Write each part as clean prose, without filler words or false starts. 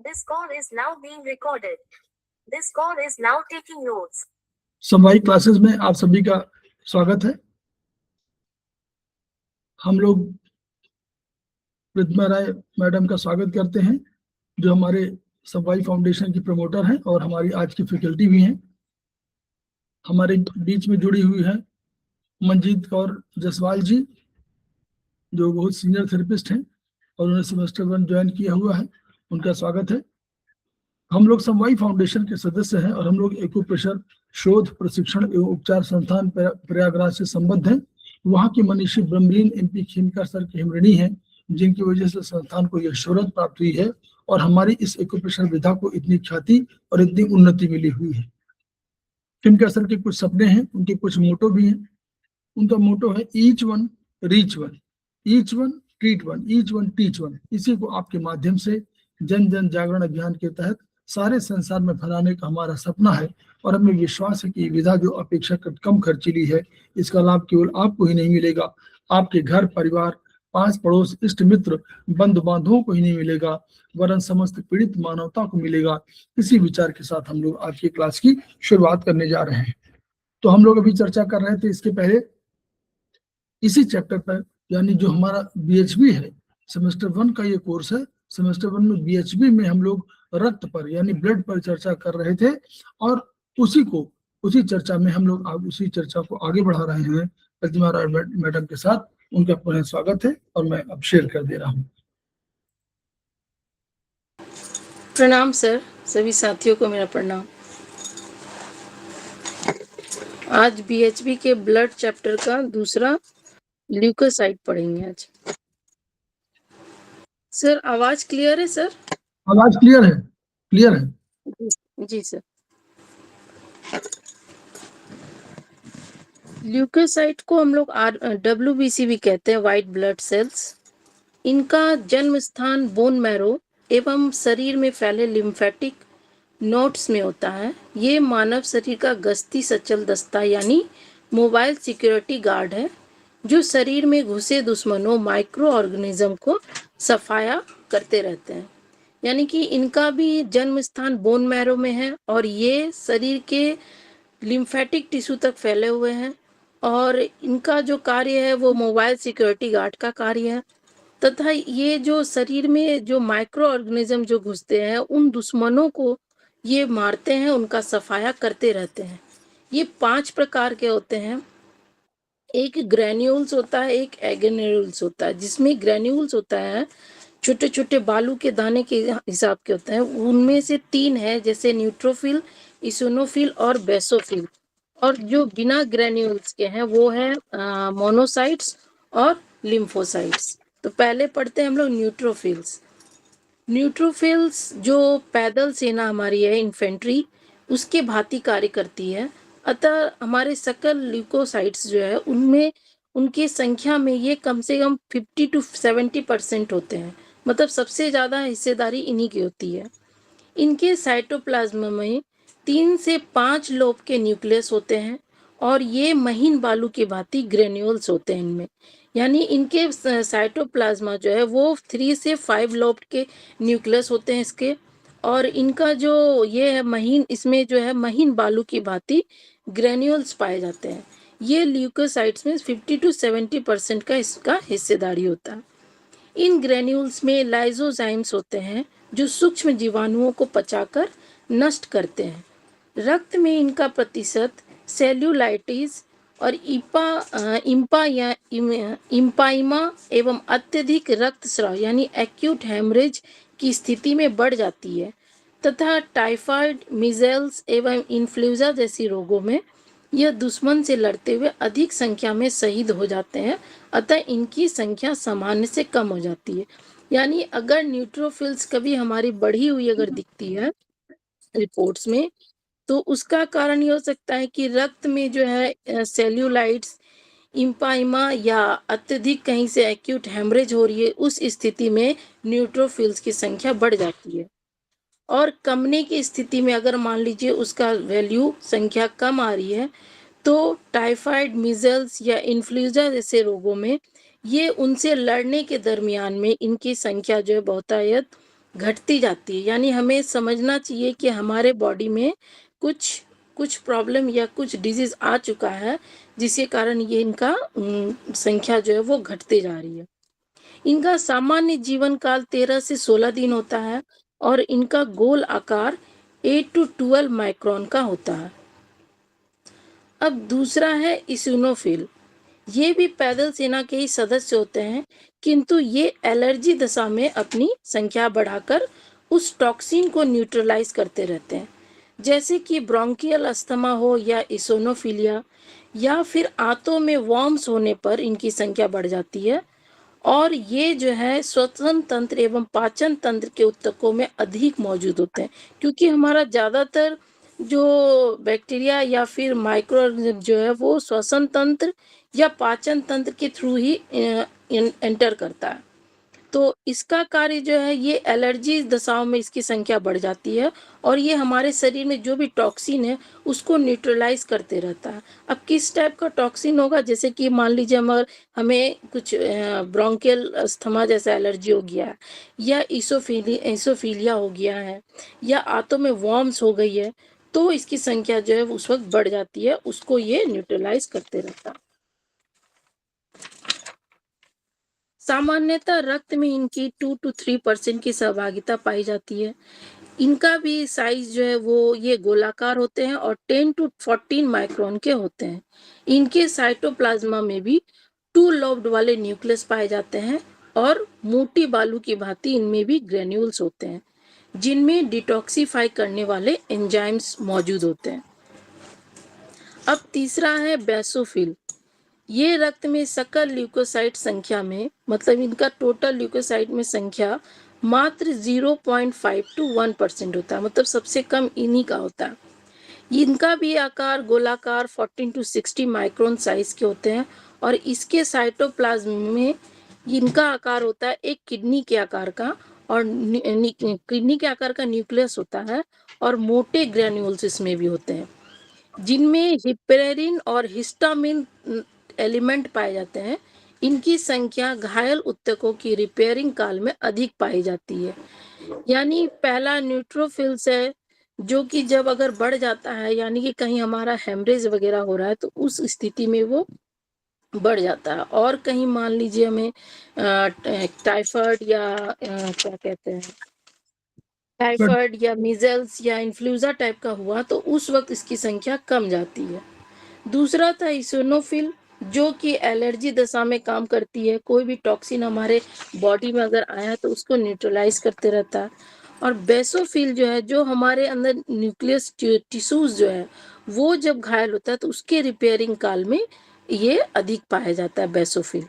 This call is now being recorded. This call is now taking notes. Sanwai classes में आप सभी का स्वागत है। हम लोग प्रतिमा राय मैडम का स्वागत करते हैं, जो हमारे संवाई फाउंडेशन की प्रमोटर हैं और हमारी आज की फैकल्टी भी हैं। हमारे बीच में जुड़ी हुई है मंजीत कौर जसवाल जी, जो बहुत सीनियर थेरेपिस्ट हैं और उन्होंने सेमेस्टर 1 ज्वाइन किया हुआ है। उनका स्वागत है। हम लोग संवाई फाउंडेशन के सदस्य हैं और हम लोग एक्यूप्रेशर शोध प्रशिक्षण एवं उपचार संस्थान प्रयागराज से संबद्ध हैं। वहाँ की मनीषी ब्रह्मलीन एमपी खेमका सर की हम ऋणी हैं, जिनकी वजह से संस्थान को यह शोहरत प्राप्त हुई है और हमारी इस एक्यूप्रेशर विधा को इतनी ख्याति और इतनी उन्नति मिली हुई है। खेमका सर के कुछ सपने हैं, उनके कुछ मोटो भी हैं। उनका मोटो है each one reach one, each one treat one, each one teach one. इसी को आपके माध्यम से जन जन जागरण अभियान के तहत सारे संसार में फैलाने का हमारा सपना है और हमें विश्वास है कि ये विधा जो अपेक्षाकृत कम खर्चीली है, इसका लाभ केवल आपको ही नहीं मिलेगा, आपके घर परिवार, पास पड़ोस, इष्ट मित्र, बंधु बांधवों को ही नहीं मिलेगा, वरन समस्त पीड़ित मानवता को मिलेगा। इसी विचार के साथ हम लोग आज की क्लास की शुरुआत करने जा रहे हैं। तो हम लोग अभी चर्चा कर रहे थे इसके पहले इसी चैप्टर पर, यानी जो हमारा बीएचबी है, सेमेस्टर 1 का ये कोर्स है। सेमेस्टर 1 में बीएचबी में हम लोग रक्त पर यानी ब्लड पर चर्चा कर रहे थे और उसी चर्चा में हम लोग उसी चर्चा को आगे बढ़ा रहे हैं प्रतिमा राय मैडम के साथ। उनका पुनः स्वागत है और मैं अब शेयर कर दे रहा हूँ। प्रणाम सर, सभी साथियों को मेरा प्रणाम। आज बीएचबी के ब्लड चैप्टर का दूसरा ल्यूकोसाइट पढ़ेंगे आज। सर आवाज क्लियर है सर? आवाज क्लियर है? क्लियर है जी सर। ल्यूकोसाइट को हम लोग WBC भी कहते हैं, व्हाइट ब्लड सेल्स। इनका जन्म स्थान बोन मैरो एवं शरीर में फैले लिम्फेटिक नोड्स में होता है। ये मानव शरीर का गश्ती सचल दस्ता यानी मोबाइल सिक्योरिटी गार्ड है, जो शरीर में घुसे दुश्मनों माइक्रो ऑर्गेनिज्म को सफाया करते रहते हैं। यानी कि इनका भी जन्म स्थान बोन मैरो में है और ये शरीर के लिम्फेटिक टिश्यू तक फैले हुए हैं और इनका जो कार्य है वो मोबाइल सिक्योरिटी गार्ड का कार्य है। तथा ये जो शरीर में जो माइक्रो ऑर्गेनिज्म जो घुसते हैं, उन दुश्मनों को ये मारते हैं, उनका सफाया करते रहते हैं। ये 5 प्रकार के होते हैं। एक ग्रेन्यूल्स होता है, एक एग्रेन्यूल्स होता है। जिसमें ग्रेन्यूल्स होता है छोटे छोटे बालू के दाने के हिसाब के होते हैं। उनमें से 3 है, जैसे न्यूट्रोफिल, इसोनोफिल और बेसोफिल। और जो बिना ग्रेन्यूल्स के हैं वो है मोनोसाइट्स और लिम्फोसाइट्स। तो पहले पढ़ते हैं हम लोग न्यूट्रोफिल्स। न्यूट्रोफिल्स जो पैदल सेना हमारी है, इन्फेंट्री, उसके भांति कार्य करती है। अतः हमारे सकल ल्यूकोसाइट्स जो है उनमें उनकी संख्या में ये कम से कम 50 to 70% होते हैं। मतलब सबसे ज़्यादा हिस्सेदारी इन्हीं की होती है। इनके साइटोप्लाज्म में 3 से 5 लोब के न्यूक्लियस होते हैं और ये महीन बालू की भांति ग्रेन्यूल्स होते हैं इनमें। यानी इनके साइटोप्लाज्मा जो है वो 3 से 5 लोब के न्यूक्लियस होते हैं इसके। और इनका जो ये है महीन, इसमें जो है महीन बालू की भांति ग्रेन्यूल्स पाए जाते हैं। ये ल्यूकोसाइट्स में 50 to 70% का इसका हिस्सेदारी होता है। इन ग्रेन्यूल्स में लाइसोजाइम्स होते हैं जो सूक्ष्म जीवाणुओं को पचाकर नष्ट करते हैं। रक्त में इनका प्रतिशत सेल्यूलाइटिस और इम्पाइमा एवं अत्यधिक रक्तस्राव यानी एक्यूट हेमरेज की स्थिति में बढ़ जाती है। तथा टाइफाइड, मीजल्स एवं इन्फ्लुएंजा जैसी रोगों में यह दुश्मन से लड़ते हुए अधिक संख्या में शहीद हो जाते हैं। अतः इनकी संख्या सामान्य से कम हो जाती है। यानी अगर न्यूट्रोफिल्स कभी हमारी बढ़ी हुई अगर दिखती है रिपोर्ट्स में, तो उसका कारण ये हो सकता है कि रक्त में जो है सेल्यूलाइट्स, इम्पाइमा या अत्यधिक कहीं से एक्यूट हेमरेज हो रही है। उस स्थिति में न्यूट्रोफिल्स की संख्या बढ़ जाती है। और कमने की स्थिति में अगर मान लीजिए उसका वैल्यू संख्या कम आ रही है, तो टाइफाइड, मीजल्स या इन्फ्लुएंजा जैसे रोगों में ये उनसे लड़ने के दरमियान में इनकी संख्या जो है बहुतायत घटती जाती है। यानी हमें समझना चाहिए कि हमारे बॉडी में कुछ प्रॉब्लम या कुछ डिजीज आ चुका है, जिसके कारण ये इनका संख्या जो है वो घटती जा रही है। इनका सामान्य जीवन काल 13 से 16 दिन होता है और इनका गोल आकार 8 to 12 माइक्रोन का होता है। अब दूसरा है इसिनोफिल। ये भी पैदल सेना के ही सदस्य होते हैं, किंतु ये एलर्जी दशा में अपनी संख्या बढ़ाकर उस टॉक्सिन को न्यूट्रलाइज करते रहते हैं, जैसे कि ब्रोंकियल अस्थमा हो या इसिनोफिलिया, या फिर आंतों में वॉर्म्स होने पर इनकी संख्या बढ़ जाती है। और ये जो है श्वसन तंत्र एवं पाचन तंत्र के ऊतकों में अधिक मौजूद होते हैं, क्योंकि हमारा ज्यादातर जो बैक्टीरिया या फिर माइक्रो ऑर्गेनिज्म जो है वो श्वसन तंत्र या पाचन तंत्र के थ्रू ही एंटर करता है। तो इसका कार्य जो है ये एलर्जी दशाओं में इसकी संख्या बढ़ जाती है और ये हमारे शरीर में जो भी टॉक्सिन है उसको न्यूट्रलाइज करते रहता है। अब किस टाइप का टॉक्सिन होगा, जैसे कि मान लीजिए हमें कुछ ब्रोंकियल अस्थमा जैसा एलर्जी हो गया है, या इसोफीलिया हो गया है, या आंतों में वॉर्म्स हो गई है, तो इसकी संख्या जो है उस वक्त बढ़ जाती है, उसको ये न्यूट्रलाइज करते रहता है। सामान्यतः रक्त में इनकी 2 to 3% की सहभागिता पाई जाती है। इनका भी साइज जो है वो ये गोलाकार होते हैं और 10 to 14 माइक्रोन के होते हैं। इनके साइटोप्लाज्मा में भी 2 लोब्ड वाले न्यूक्लियस पाए जाते हैं और मोटी बालू की भांति इनमें भी ग्रेन्यूल्स होते हैं, जिनमें डिटॉक्सिफाई करने वाले एंजाइम्स मौजूद होते हैं। अब तीसरा है बेसोफिल। ये रक्त में सकल ल्यूकोसाइट संख्या में, मतलब इनका टोटल ल्यूकोसाइट में संख्या मात्र 0.5 to 1% होता है, मतलब सबसे कम इन्हीं का होता है। इनका भी आकार गोलाकार 14 to 60 माइक्रोन साइज के होते हैं और इसके साइटोप्लाज्म में इनका आकार होता है एक किडनी के आकार का, और किडनी के आकार का न्यूक्लियस होता है और मोटे ग्रेन्यूल्स इसमें भी होते हैं, जिनमें हिपेरिन और हिस्टामिन एलिमेंट पाए जाते हैं। इनकी संख्या घायल ऊतकों की रिपेयरिंग काल में अधिक पाई जाती है। यानी पहला न्यूट्रोफिल्स है, जो कि जब अगर बढ़ जाता है, यानी कि कहीं हमारा हेमरेज वगैरह हो रहा है, तो उस स्थिति में वो बढ़ जाता है। और कहीं मान लीजिए हमें टाइफाइड या क्या कहते हैं, टाइफाइड या मीजल्स या इन्फ्लुएंजा टाइप का हुआ, तो उस वक्त इसकी संख्या कम जाती है। दूसरा था इसिनोफिल, जो कि एलर्जी दशा में काम करती है। कोई भी टॉक्सिन हमारे बॉडी में अगर आया तो उसको न्यूट्रलाइज करते रहता है। और बेसोफिल जो है, जो हमारे अंदर न्यूक्लियस टिश्यूज जो है वो जब घायल होता है तो उसके रिपेयरिंग काल में ये अधिक पाया जाता है बेसोफिल।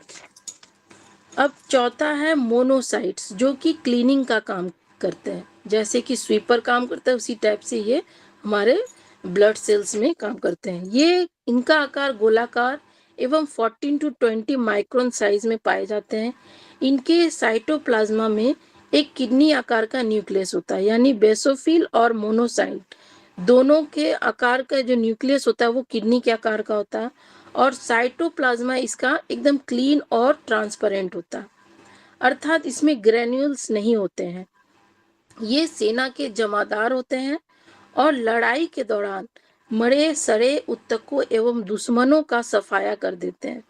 अब चौथा है मोनोसाइट्स, जो कि क्लीनिंग का काम करते हैं, जैसे कि स्वीपर काम करता है उसी टाइप से ये हमारे ब्लड सेल्स में काम करते हैं। ये इनका आकार गोलाकार एवं 14 to 20 माइक्रोन साइज में पाए जाते हैं। इनके साइटोप्लाज्मा में एक किडनी आकार का न्यूक्लियस होता है। यानी बेसोफिल और मोनोसाइट दोनों के आकार का जो न्यूक्लियस होता है वो किडनी के आकार का होता है, और साइटोप्लाज्मा इसका एकदम क्लीन और ट्रांसपेरेंट होता है, अर्थात इसमें ग्रेन्यूल्स नहीं होते हैं। ये सेना के जमादार होते हैं और लड़ाई के दौरान मरे सड़े ऊतकों एवं दुश्मनों का सफाया कर देते हैं।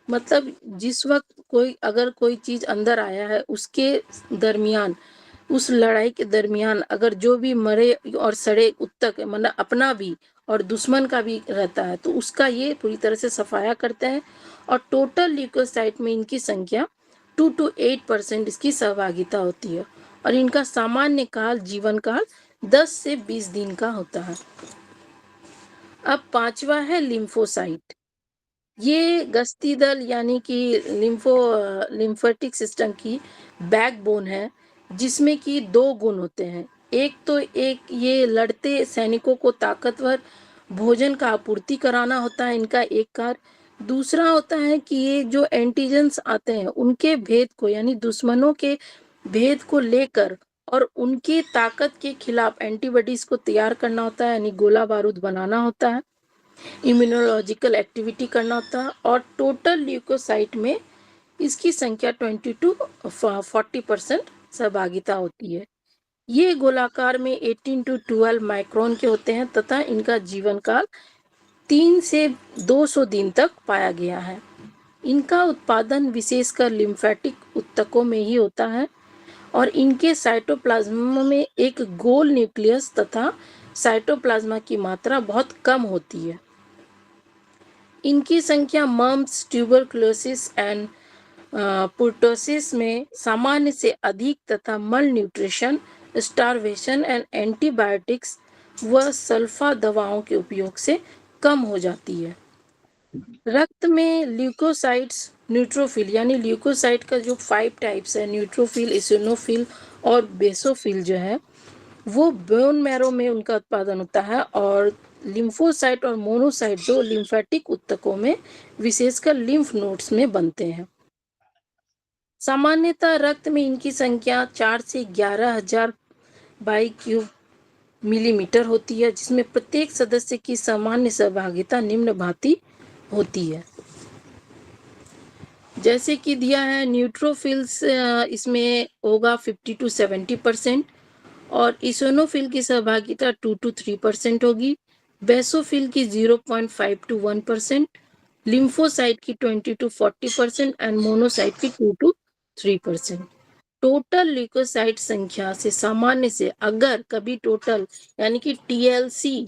मतलब जिस वक्त अगर कोई चीज अंदर आया है, उसके दरमियान, उस लड़ाई के दरमियान अगर जो भी मरे और सड़े ऊतक, मतलब अपना भी और दुश्मन का भी रहता है, तो उसका ये पूरी तरह से सफाया करते हैं। और टोटल ल्यूकोसाइट में इनकी संख्या 2 to 8% इसकी सहभागिता होती है और इनका सामान्य काल, जीवन काल 10 से 20 दिन का होता है। अब पांचवा है लिम्फोसाइट। ये गश्ती दल यानी कि लिम्फेटिक सिस्टम की बैकबोन है, जिसमें कि 2 गुण होते हैं। एक ये लड़ते सैनिकों को ताकतवर भोजन का आपूर्ति कराना होता है इनका एक कार्य। दूसरा होता है कि ये जो एंटीजेंस आते हैं उनके भेद को, यानी दुश्मनों के भेद को लेकर और उनकी ताकत के खिलाफ एंटीबॉडीज को तैयार करना होता है, यानी गोला बारूद बनाना होता है, इम्यूनोलॉजिकल एक्टिविटी करना होता है। और टोटल ल्यूकोसाइट में इसकी संख्या 20 to 40% सहभागिता होती है। ये गोलाकार में 18 to 12 माइक्रोन के होते हैं तथा इनका जीवन काल 3 से 200 दिन तक पाया गया है। इनका उत्पादन विशेषकर लिम्फेटिक ऊतकों में ही होता है और इनके साइटोप्लाज्म में एक गोल न्यूक्लियस तथा साइटोप्लाज्मा की मात्रा बहुत कम होती है। इनकी संख्या मम्प्स, ट्यूबरकुलोसिस एंड पुर्टोसिस में सामान्य से अधिक तथा मल न्यूट्रिशन, स्टारवेशन एंड एंटीबायोटिक्स व सल्फा दवाओं के उपयोग से कम हो जाती है। रक्त में ल्यूकोसाइट्स, न्यूट्रोफिल यानी ल्यूकोसाइट का जो 5 टाइप्स है, न्यूट्रोफिल, इसिनोफिल और बेसोफिल जो है, वो बोन मैरो में उनका उत्पादन होता है और लिम्फोसाइट और मोनोसाइट जो लिम्फेटिक ऊतकों में विशेषकर लिम्फ नोड्स में बनते हैं। सामान्यतः रक्त में इनकी संख्या 4 से 11,000 बाई क्यूब मिलीमीटर होती है, जिसमें प्रत्येक सदस्य की सामान्य सहभागिता निम्न भांति होती है। जैसे कि दिया है, न्यूट्रोफिल्स इसमें होगा 50 to 70% और इसोनोफिल की सहभागिता 2 to 3% होगी, बेसोफिल की 0.5 to 1%, लिम्फोसाइट की 20 to 40% एंड मोनोसाइट की 2 to 3%। टोटल ल्यूकोसाइट संख्या से सामान्य से अगर कभी टोटल यानी कि TLC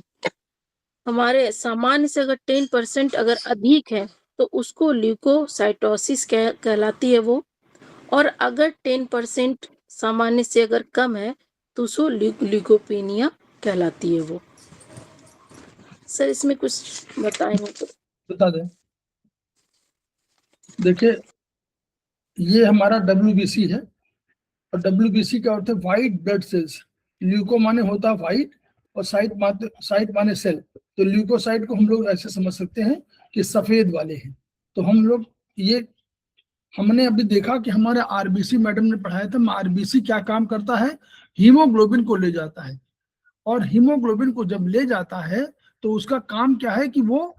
हमारे सामान्य से अगर 10% अगर अधिक है तो उसको ल्यूकोसाइटोसिस कहलाती है वो, और अगर 10% सामान्य से अगर कम है तो उसको ल्यूकोपेनिया कहलाती है वो। सर इसमें कुछ बताएंगे तो बता दें। देखिए, ये हमारा WBC है और WBC का अर्थ है व्हाइट ब्लड सेल्स। ल्यूको माने होता है व्हाइट और साइट माने सेल। तो ल्यूकोसाइट को हम लोग ऐसे समझ सकते हैं कि सफेद वाले हैं। तो हम लोग ये हमने अभी देखा कि हमारे RBC मैडम ने पढ़ाया था। RBC क्या काम करता है? हीमोग्लोबिन को ले जाता है और हीमोग्लोबिन को जब ले जाता है तो उसका काम क्या है कि वो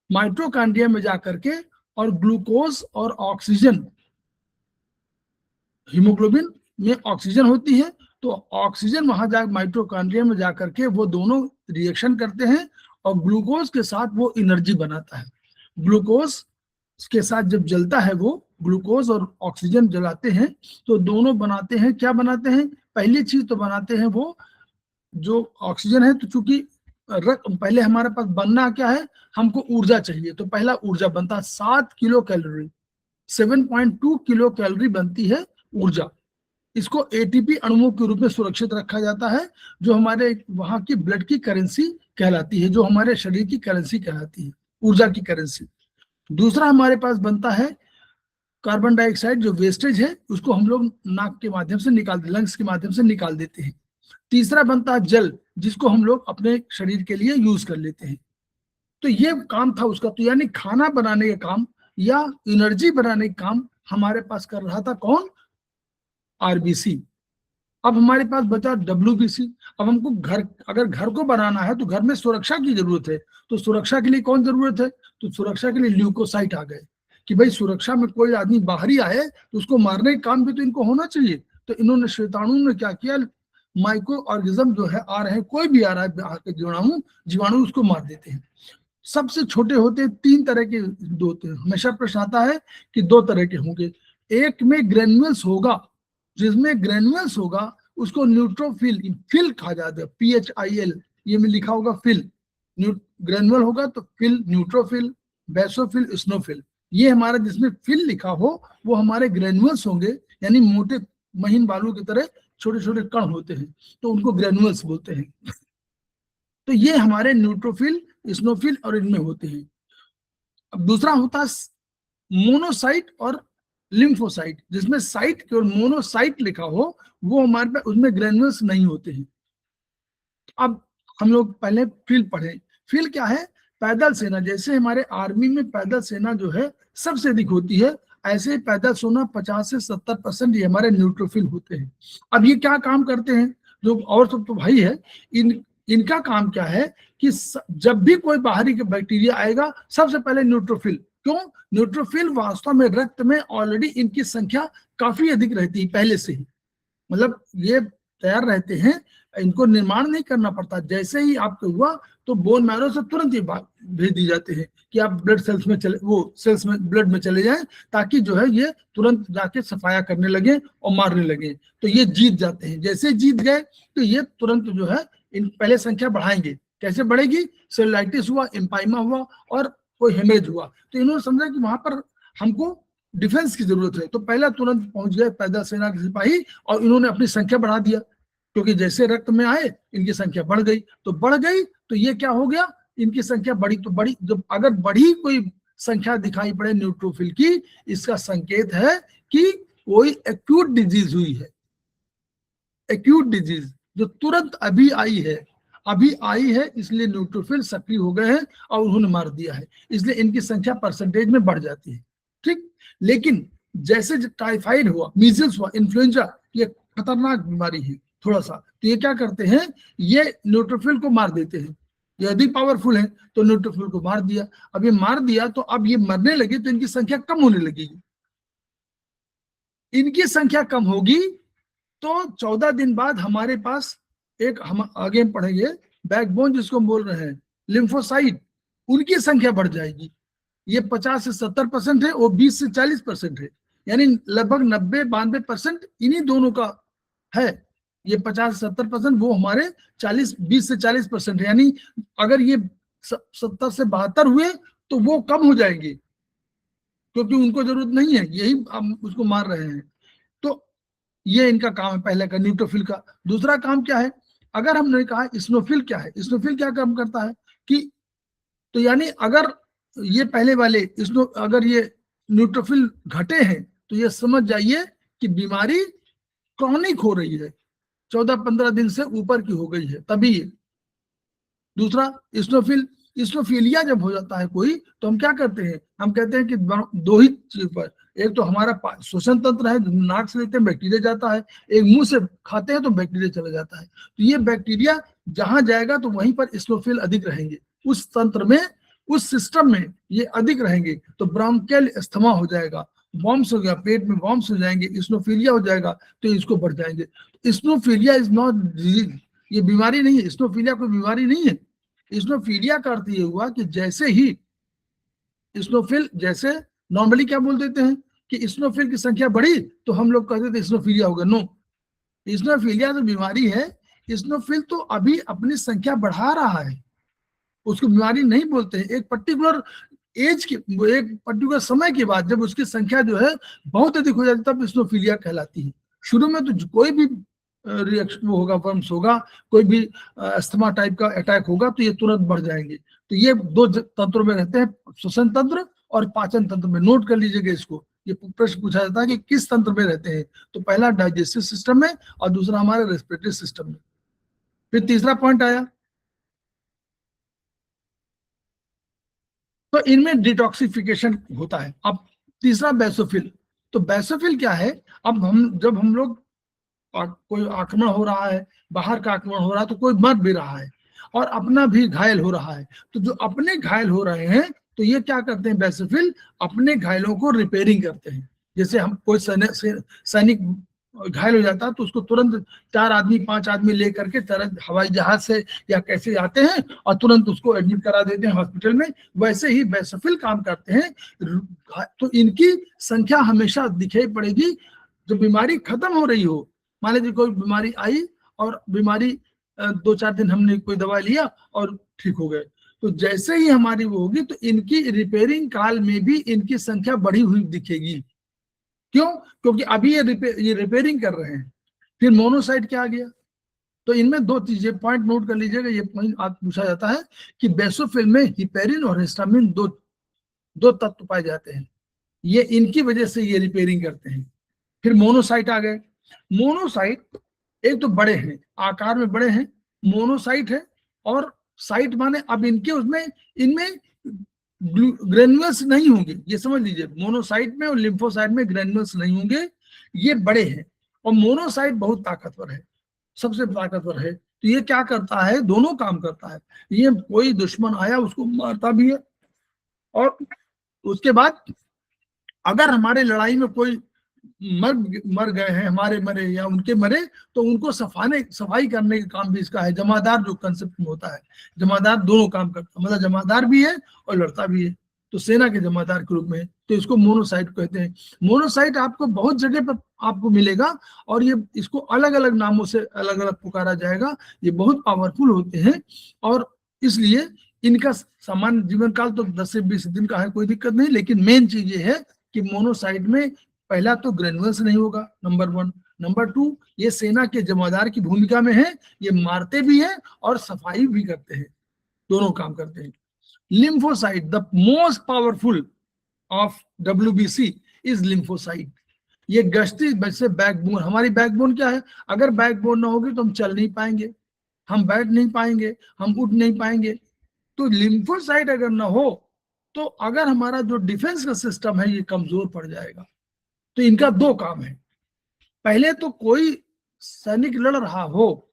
माइटोकॉन्ड्रिया में जाकर के और ग्लूकोज और ऑक्सीजन, हीमोग्लोबिन में ऑक्सीजन होती है तो ऑक्सीजन वहां जा माइटोकॉन्ड्रिया में जाकर के वो दोनों रिएक्शन करते हैं और ग्लूकोज के साथ वो एनर्जी बनाता है। ग्लूकोज के साथ जब जलता है, वो ग्लूकोज और ऑक्सीजन जलाते हैं तो दोनों बनाते हैं, क्या बनाते हैं? पहली चीज तो बनाते हैं वो जो ऑक्सीजन है। तो चूंकि पहले हमारे पास बनना क्या है, हमको ऊर्जा चाहिए, तो पहला ऊर्जा बनता है 7 किलो कैलोरी, 7.2 किलो कैलोरी बनती है ऊर्जा। इसको ATP अणुओं के रूप में सुरक्षित रखा जाता है, जो हमारे वहां की ब्लड की करेंसी कहलाती है, जो हमारे शरीर की करेंसी कहलाती है, ऊर्जा की करेंसी। दूसरा हमारे पास बनता है कार्बन डाइऑक्साइड, जो वेस्टेज है उसको हम लोग नाक के माध्यम से लंग्स के माध्यम से निकाल देते हैं। तीसरा बनता है जल, जिसको हम लोग अपने शरीर के लिए यूज कर लेते हैं। तो ये काम था उसका। तो यानी खाना बनाने का काम या एनर्जी बनाने का काम हमारे पास कर रहा था कौन? RBC। अब हमारे पास बचा WBC। अब हमको अगर घर को बनाना है तो घर में सुरक्षा की जरूरत है, तो सुरक्षा के लिए कौन जरूरत है? तो सुरक्षा के लिए ल्यूकोसाइट आ गए कि भाई सुरक्षा में कोई आदमी बाहरी आए तो उसको मारने का काम भी तो इनको होना चाहिए। तो इन्होंने श्वेताणु ने क्या किया, माइक्रो ऑर्गेनिज्म जो है आ रहे हैं, कोई भी आ रहा है जीवाणु उसको मार देते हैं। सबसे छोटे होते हैं, 3 तरह के होते हैं। हमेशा प्रश्न आता है कि 2 तरह के होंगे। एक में ग्रेन्युल्स होगा, जिसमें ग्रेन्युल्स होगा उसको न्यूट्रोफिल फिल कहा जाता है, PHIL ये में लिखा होगा फिल। ग्रेन्युल होगा तो फिल, न्यूट्रोफिल, बेसोफिल, स्नोफिल। ये हमारा जिसमें फिल लिखा हो वो हमारे ग्रेन्युल्स होंगे, यानी मोटे महीन बालू की तरह छोटे छोटे कण होते हैं, तो उनको ग्रेन्युल्स बोलते हैं। तो ये हमारे न्यूट्रोफिल, स्नोफिल और इनमें होते हैं। अब दूसरा होता है मोनोसाइट और लिम्फोसाइट, जिसमें साइट और मोनोसाइट लिखा हो वो हमारे पास उसमें ग्रेन्युल्स नहीं होते हैं। अब हम लोग पहले फिल पढ़े। फिल क्या है? पैदल सेना। जैसे हमारे आर्मी में पैदल सेना जो है सबसे अधिक होती है, ऐसे पैदल सेना 50 से 70% ये हमारे न्यूट्रोफिल होते हैं। अब ये क्या काम करते हैं? जो और सब तो भाई है, इनका काम क्या है कि जब भी कोई बाहरी के बैक्टीरिया आएगा सबसे पहले न्यूट्रोफिल। क्यों? न्यूट्रोफिल वास्तव में रक्त में ऑलरेडी इनकी संख्या काफी अधिक रहती है पहले से ही, मतलब ये तैयार रहते हैं, इनको निर्माण नहीं करना पड़ता। जैसे ही आपको हुआ तो बोन मैरो से तुरंत ही भेज दी जाते हैं कि आप ब्लड सेल्स में चले, वो सेल्स में ब्लड में चले जाएं, ताकि जो है ये तुरंत जाके सफाया करने लगे और मारने लगे। तो ये जीत जाते हैं। जैसे जीत गए तो ये तुरंत जो है इन पहले संख्या बढ़ाएंगे। कैसे बढ़ेगी? सेलुलाइटिस हुआ, एम्पाइमा हुआ और कोई हेमरेज हुआ, तो इन्होंने समझा कि वहां पर हमको डिफेंस की जरूरत है, तो पहला तुरंत पहुंच गए पैदल सेना के सिपाही और इन्होंने अपनी संख्या बढ़ा दिया, क्योंकि जैसे रक्त में आए इनकी संख्या बढ़ गई। तो बढ़ गई तो ये क्या हो गया, इनकी संख्या बढ़ी। तो बढ़ी, जब अगर बढ़ी कोई संख्या दिखाई पड़े न्यूट्रोफिल की, इसका संकेत है कि कोई एक्यूट डिजीज हुई है। एक्यूट डिजीज जो तुरंत अभी आई है, इसलिए न्यूट्रोफिल सक्रिय हो गए हैं और उन्होंने मार दिया है, इसलिए इनकी संख्या परसेंटेज में बढ़ जाती है। ठीक, लेकिन जैसे टाइफाइड हुआ, मीजल्स हुआ, इन्फ्लुएंजा, ये खतरनाक बीमारी है थोड़ा सा, तो ये क्या करते हैं, ये न्यूट्रोफिल को मार देते हैं। यदि पावरफुल है तो न्यूट्रोफिल को मार दिया। अब ये मार दिया तो अब ये मरने लगे तो इनकी संख्या कम होने लगेगी। इनकी संख्या कम होगी तो 14 दिन बाद हमारे पास एक, हम आगे पढ़ेंगे, बैकबोन जिसको हम बोल रहे हैं, लिम्फोसाइट, उनकी संख्या बढ़ जाएगी। ये 50 से 70% है, वो 20 से 40% है, यानी लगभग 90-92% इन्हीं दोनों का है। ये 50 से 70%, वो हमारे 20 से 40% है। यानी अगर ये 70 से 72 हुए तो वो कम हो जाएंगे, क्योंकि उनको जरूरत नहीं है, यही हम उसको मार रहे हैं। तो ये इनका काम है पहले का, न्यूट्रोफिल का। दूसरा काम क्या है, अगर हमने कहा इस्नोफिल क्या है, इस्नोफिल क्या काम करता है कि, तो यानी अगर ये पहले वाले अगर ये न्यूट्रोफिल घटे हैं तो ये समझ जाइए कि बीमारी क्रॉनिक हो रही है, 14-15 दिन से ऊपर की हो गई है, तभी ये। दूसरा इस्नोफिलिया जब हो जाता है कोई, तो हम क्या करते हैं, हम कहते हैं कि दो ही चीज पर, एक तो हमारा श्वसन तंत्र है, नाक से लेते हैं बैक्टीरिया जाता है, एक मुंह से खाते हैं तो बैक्टीरिया चला जाता है। तो ये बैक्टीरिया जहां जाएगा तो वहीं पर इस्नोफिल अधिक रहेंगे, उस तंत्र में, उस सिस्टम में ये अधिक रहेंगे। तो ब्रोंकियल अस्थमा हो जाएगा, वॉर्म्स हो गया, पेट में वॉर्म्स हो जाएंगे, इस्नोफिलिया हो जाएगा, तो इसको बढ़ जाएंगे। इस्नोफिलिया इज नॉट डिजीज, ये बीमारी नहीं है, इस्नोफिलिया कोई बीमारी नहीं है। इस्नोफिलिया का अर्थ ये हुआ कि जैसे ही इस्नोफिल, जैसे नॉर्मली क्या बोल देते हैं कि इस्नोफिल की संख्या बढ़ी तो हम लोग कहते थे इस्नोफिलिया होगा। नो, इस्नोफिलिया जो बीमारी है, इस्नोफिल तो अभी अपनी संख्या बढ़ा रहा है, उसको बीमारी नहीं बोलते हैं। एक पर्टिकुलर एज के, एक पर्टिकुलर समय के बाद जब उसकी संख्या जो है बहुत अधिक हो जाती है, तब इस्नोफिलिया कहलाती है। शुरू में तो कोई भी रिएक्शन होगा, वर्म्स होगा, कोई भी अस्थमा टाइप का अटैक होगा तो ये तुरंत बढ़ जाएंगे। तो ये दो तंत्रों में रहते हैं, श्वसन तंत्र और पाचन तंत्र में। नोट कर लीजिएगा इसको, ये प्रश्न पूछा जाता है कि किस तंत्र में रहते हैं, तो पहला डाइजेस्टिव सिस्टम में और दूसरा हमारे रेस्पिरेटरी सिस्टम में। फिर तीसरा पॉइंट आया, तो इनमें डिटॉक्सिफिकेशन होता है। अब तीसरा बेसोफिल, तो बेसोफिल क्या है, अब जब हम लोग कोई आक्रमण हो रहा है, बाहर का आक्रमण हो रहा है, तो कोई मर भी रहा है और अपना भी घायल हो रहा है, तो जो अपने घायल हो रहे हैं तो ये क्या करते हैं, बेसोफिल अपने घायलों को रिपेयरिंग करते हैं। जैसे हम कोई सैनिक घायल हो जाता है तो उसको तुरंत 4 आदमी 5 आदमी लेकर के हवाई जहाज से या कैसे आते हैं और तुरंत उसको एडमिट करा देते हैं हॉस्पिटल में, वैसे ही बेसोफिल काम करते हैं। तो इनकी संख्या हमेशा दिखाई पड़ेगी जब बीमारी खत्म हो रही हो। मान लीजिए कोई बीमारी आई और बीमारी 2-4 दिन हमने कोई दवा लिया और ठीक हो गए, तो जैसे ही हमारी वो होगी तो इनकी रिपेयरिंग काल में भी इनकी संख्या बढ़ी हुई दिखेगी। क्यों? क्योंकि अभी ये रिपेयरिंग कर रहे हैं। फिर मोनोसाइट क्या आ गया, तो इनमें दो चीजें पॉइंट नोट कर लीजिएगा, ये पॉइंट पूछा जाता है कि बेसोफिल में हिपेरिन और हिस्टामिन दो तत्व पाए जाते हैं, ये इनकी वजह से ये रिपेयरिंग करते हैं। फिर मोनोसाइट आ गए। मोनोसाइट एक तो बड़े हैं, आकार में बड़े हैं, मोनोसाइट है, और साइट माने अब इनके उसमें, इनमें ग्रेन्युल्स नहीं होंगे, ये समझ लीजिए, मोनोसाइट में और लिम्फोसाइट में ग्रेन्युल्स नहीं होंगे, ये बड़े हैं। और मोनोसाइट बहुत ताकतवर है, सबसे ताकतवर है। तो ये क्या करता है, दोनों काम करता है। ये कोई दुश्मन आया उसको मारता भी है, और उसके बाद अगर हमारे लड़ाई में कोई मर गए हैं, हमारे मरे या उनके मरे, तो उनको सफाई करने का काम भी इसका है। जमादार जो कंसेप्ट में होता है, जमादार दोनों काम करता है, मतलब जमादार भी है और लड़ता भी है, तो सेना के जमादार के रूप में, तो इसको मोनोसाइट कहते हैं। मोनोसाइट आपको बहुत जगह पर आपको मिलेगा, और ये इसको अलग अलग नामों से अलग अलग पुकारा जाएगा। ये बहुत पावरफुल होते हैं, और इसलिए इनका सामान्य जीवन काल तो 10 से 20 दिन का है, कोई दिक्कत नहीं। लेकिन मेन चीज ये है कि मोनोसाइट में पहला तो ग्रेनुअल्स नहीं होगा, नंबर 1। नंबर 2, ये सेना के जमादार की भूमिका में है, ये मारते भी हैं और सफाई भी करते हैं, दोनों काम करते हैं। Lymphocyte, the most powerful of WBC is lymphocyte. ये गश्ती वैसे बैकबोन, हमारी बैकबोन क्या है? अगर बैकबोन ना होगी तो हम चल नहीं पाएंगे, हम बैठ नहीं पाएंगे, हम उठ नहीं पाएंगे। तो लिम्फोसाइट अगर ना हो तो अगर हमारा जो डिफेंस का सिस्टम है ये कमजोर पड़ जाएगा। तो इनका 2 काम है। पहले तो कोई सैनिक लड़ रहा हो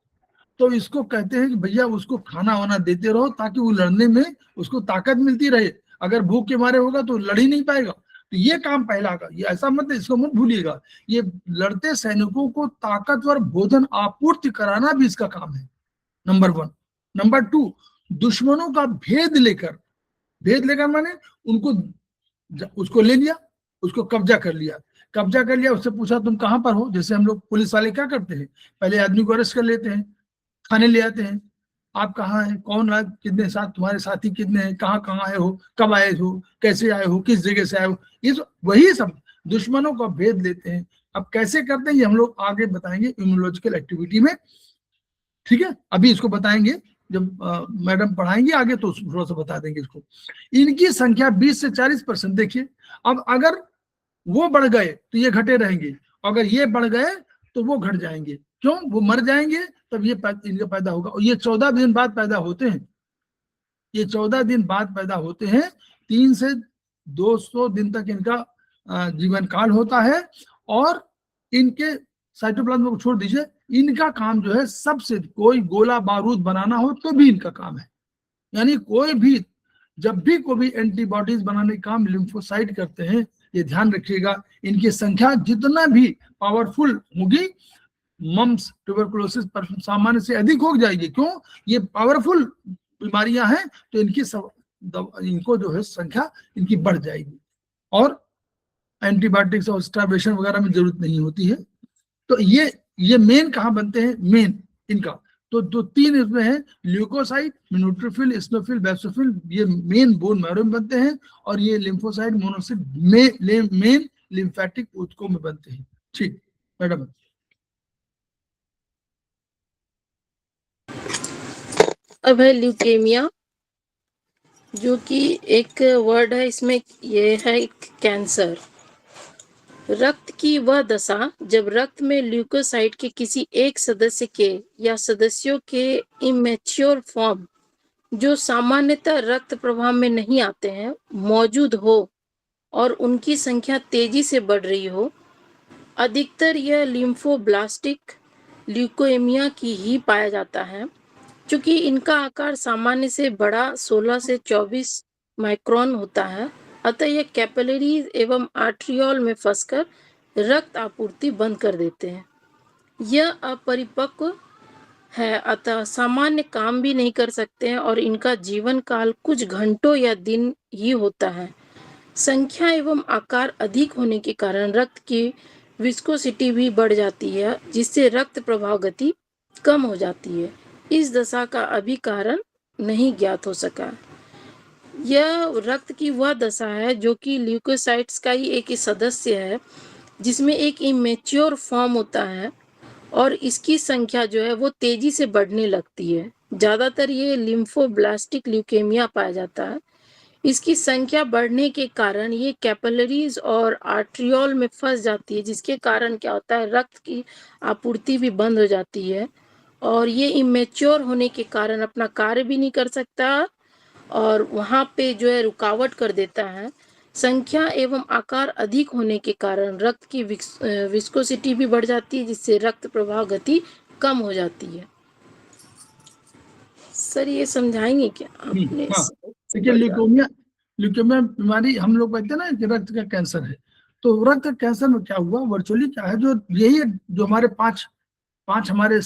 तो इसको कहते हैं कि भैया उसको खाना वाना देते रहो ताकि वो लड़ने में उसको ताकत मिलती रहे। अगर भूख के मारे होगा तो लड़ ही नहीं पाएगा। तो ये काम पहला का, ये ऐसा मत, इसको मत भूलिएगा, ये लड़ते सैनिकों को ताकतवर भोजन आपूर्ति कराना भी इसका काम है, नंबर 1। नंबर 2, दुश्मनों का भेद लेकर माने उनको, उसको ले लिया, उसको कब्जा कर लिया, उससे पूछा तुम कहां पर हो। जैसे हम लोग पुलिस वाले क्या करते हैं, पहले आदमी को अरेस्ट कर लेते हैं, थाने ले आते हैं, आप कहाँ हैं, कौन है, कितने साथ, तुम्हारे साथी कितने हैं, कहाँ आए हो, कब आए हो, कैसे आए हो, किस जगह से आए हो, ये वही सब दुश्मनों का भेद लेते हैं। अब कैसे करते हैं ये हम लोग आगे बताएंगे इम्यूनोलॉजिकल एक्टिविटी में, ठीक है। अभी इसको बताएंगे जब मैडम पढ़ाएंगे आगे तो थोड़ा सा बता देंगे इसको। इनकी संख्या 20 से 40%। देखिए, अब अगर वो बढ़ गए तो ये घटे रहेंगे, अगर ये बढ़ गए तो वो घट जाएंगे। क्यों? वो मर जाएंगे तब ये इनका पैदा होगा, और ये 14 दिन बाद पैदा होते हैं। ये 14 दिन बाद पैदा होते हैं, 3 से 200 दिन तक इनका जीवन काल होता है। और इनके साइटोप्लाज्म को छोड़ दीजिए, इनका काम जो है सबसे, कोई गोला बारूद बनाना हो तो भी इनका काम है। यानी कोई भी, जब भी कोई भी एंटीबॉडीज बनाने का काम लिम्फोसाइट करते हैं, ये ध्यान रखिएगा, इनकी संख्या जितना भी पावरफुल होगी, मम्स ट्यूबरकुलोसिस पर सामान्य से अधिक हो जाएगी। क्यों? ये पावरफुल बीमारियां हैं, तो इनको जो है संख्या इनकी बढ़ जाएगी, और एंटीबायोटिक्स और स्टार्वेशन वगैरह में जरूरत नहीं होती है। तो ये मेन कहाँ बनते हैं, मेन इनका तो जो 3 इसमें है, ल्यूकोसाइट, न्यूट्रोफिल, एसिनोफिल, बेसोफिल, ये मेन बोन मैरो में बनते हैं, और ये लिम्फोसाइट, मोनोसाइट मेन लिम्फेटिक ऊतकों में बनते हैं। ठीक मैडम। अब है ल्यूकेमिया, जो कि एक वर्ड है, इसमें ये है कैंसर। रक्त की वह दशा जब रक्त में ल्यूकोसाइट के किसी एक सदस्य के या सदस्यों के इमेच्योर फॉर्म, जो सामान्यतः रक्त प्रवाह में नहीं आते हैं, मौजूद हो और उनकी संख्या तेजी से बढ़ रही हो। अधिकतर यह लिम्फोब्लास्टिक ल्यूकेमिया की ही पाया जाता है। चूंकि इनका आकार सामान्य से बड़ा 16 से 24 माइक्रोन होता है, अतः यह कैपिलरीज एवं आर्ट्रियोल में फंसकर रक्त आपूर्ति बंद कर देते हैं। यह अपरिपक्व है, अतः सामान्य काम भी नहीं कर सकते हैं, और इनका जीवन काल कुछ घंटों या दिन ही होता है। संख्या एवं आकार अधिक होने के कारण रक्त की विस्कोसिटी भी बढ़ जाती है, जिससे रक्त प्रवाह गति कम हो जाती है। इस दशा का अभी कारण नहीं ज्ञात हो सका। यह रक्त की वह दशा है जो कि ल्यूकोसाइट्स का ही एक सदस्य है, जिसमें एक इमेच्योर फॉर्म होता है, और इसकी संख्या जो है वो तेजी से बढ़ने लगती है। ज्यादातर ये लिम्फोब्लास्टिक ल्यूकेमिया पाया जाता है। इसकी संख्या बढ़ने के कारण ये कैपिलरीज और आर्ट्रियोल में फंस जाती है, जिसके कारण क्या होता है, रक्त की आपूर्ति भी बंद हो जाती है, और ये इमेच्योर होने के कारण अपना कार्य भी नहीं कर सकता, और वहाँ पे जो है रुकावट कर देता है। संख्या एवं आकार अधिक होने के कारण रक्त की विस्कोसिटी भी बढ़ जाती है, जिससे रक्त प्रवाह गति कम हो जाती है। सर ये समझाएंगे क्या आपने? देखिए, ल्यूकेमिया बीमारी हम लोग कहते हैं ना कि रक्त का कैंसर है, तो रक्त कैंसर में क्या हुआ, वर्चुअली क्या है, जो यही जो हमारे पांच हमारे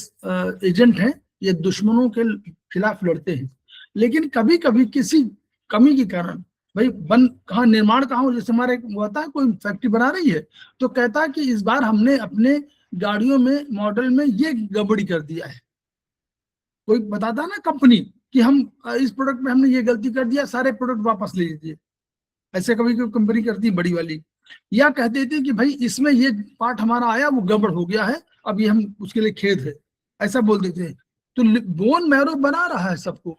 एजेंट हैं, ये दुश्मनों के खिलाफ लड़ते हैं। लेकिन कभी कभी किसी कमी के कारण, भाई बन कहाँ, निर्माण कहाँ हो, जैसे हमारे होता है कोई फैक्ट्री बना रही है तो कहता है कि इस बार हमने अपने गाड़ियों में मॉडल में ये गड़बड़ी कर दिया है। कोई बताता है ना कंपनी कि हम इस प्रोडक्ट में हमने ये गलती कर दिया, सारे प्रोडक्ट वापस ले लीजिए। ऐसे कभी कोई कंपनी करती है बड़ी वाली। या कह देती है कि भाई इसमें ये पार्ट हमारा आया वो गड़बड़ हो गया है, अब ये हम उसके लिए खेद है, ऐसा बोल देते हैं। तो बोन मैरो बना रहा है सबको,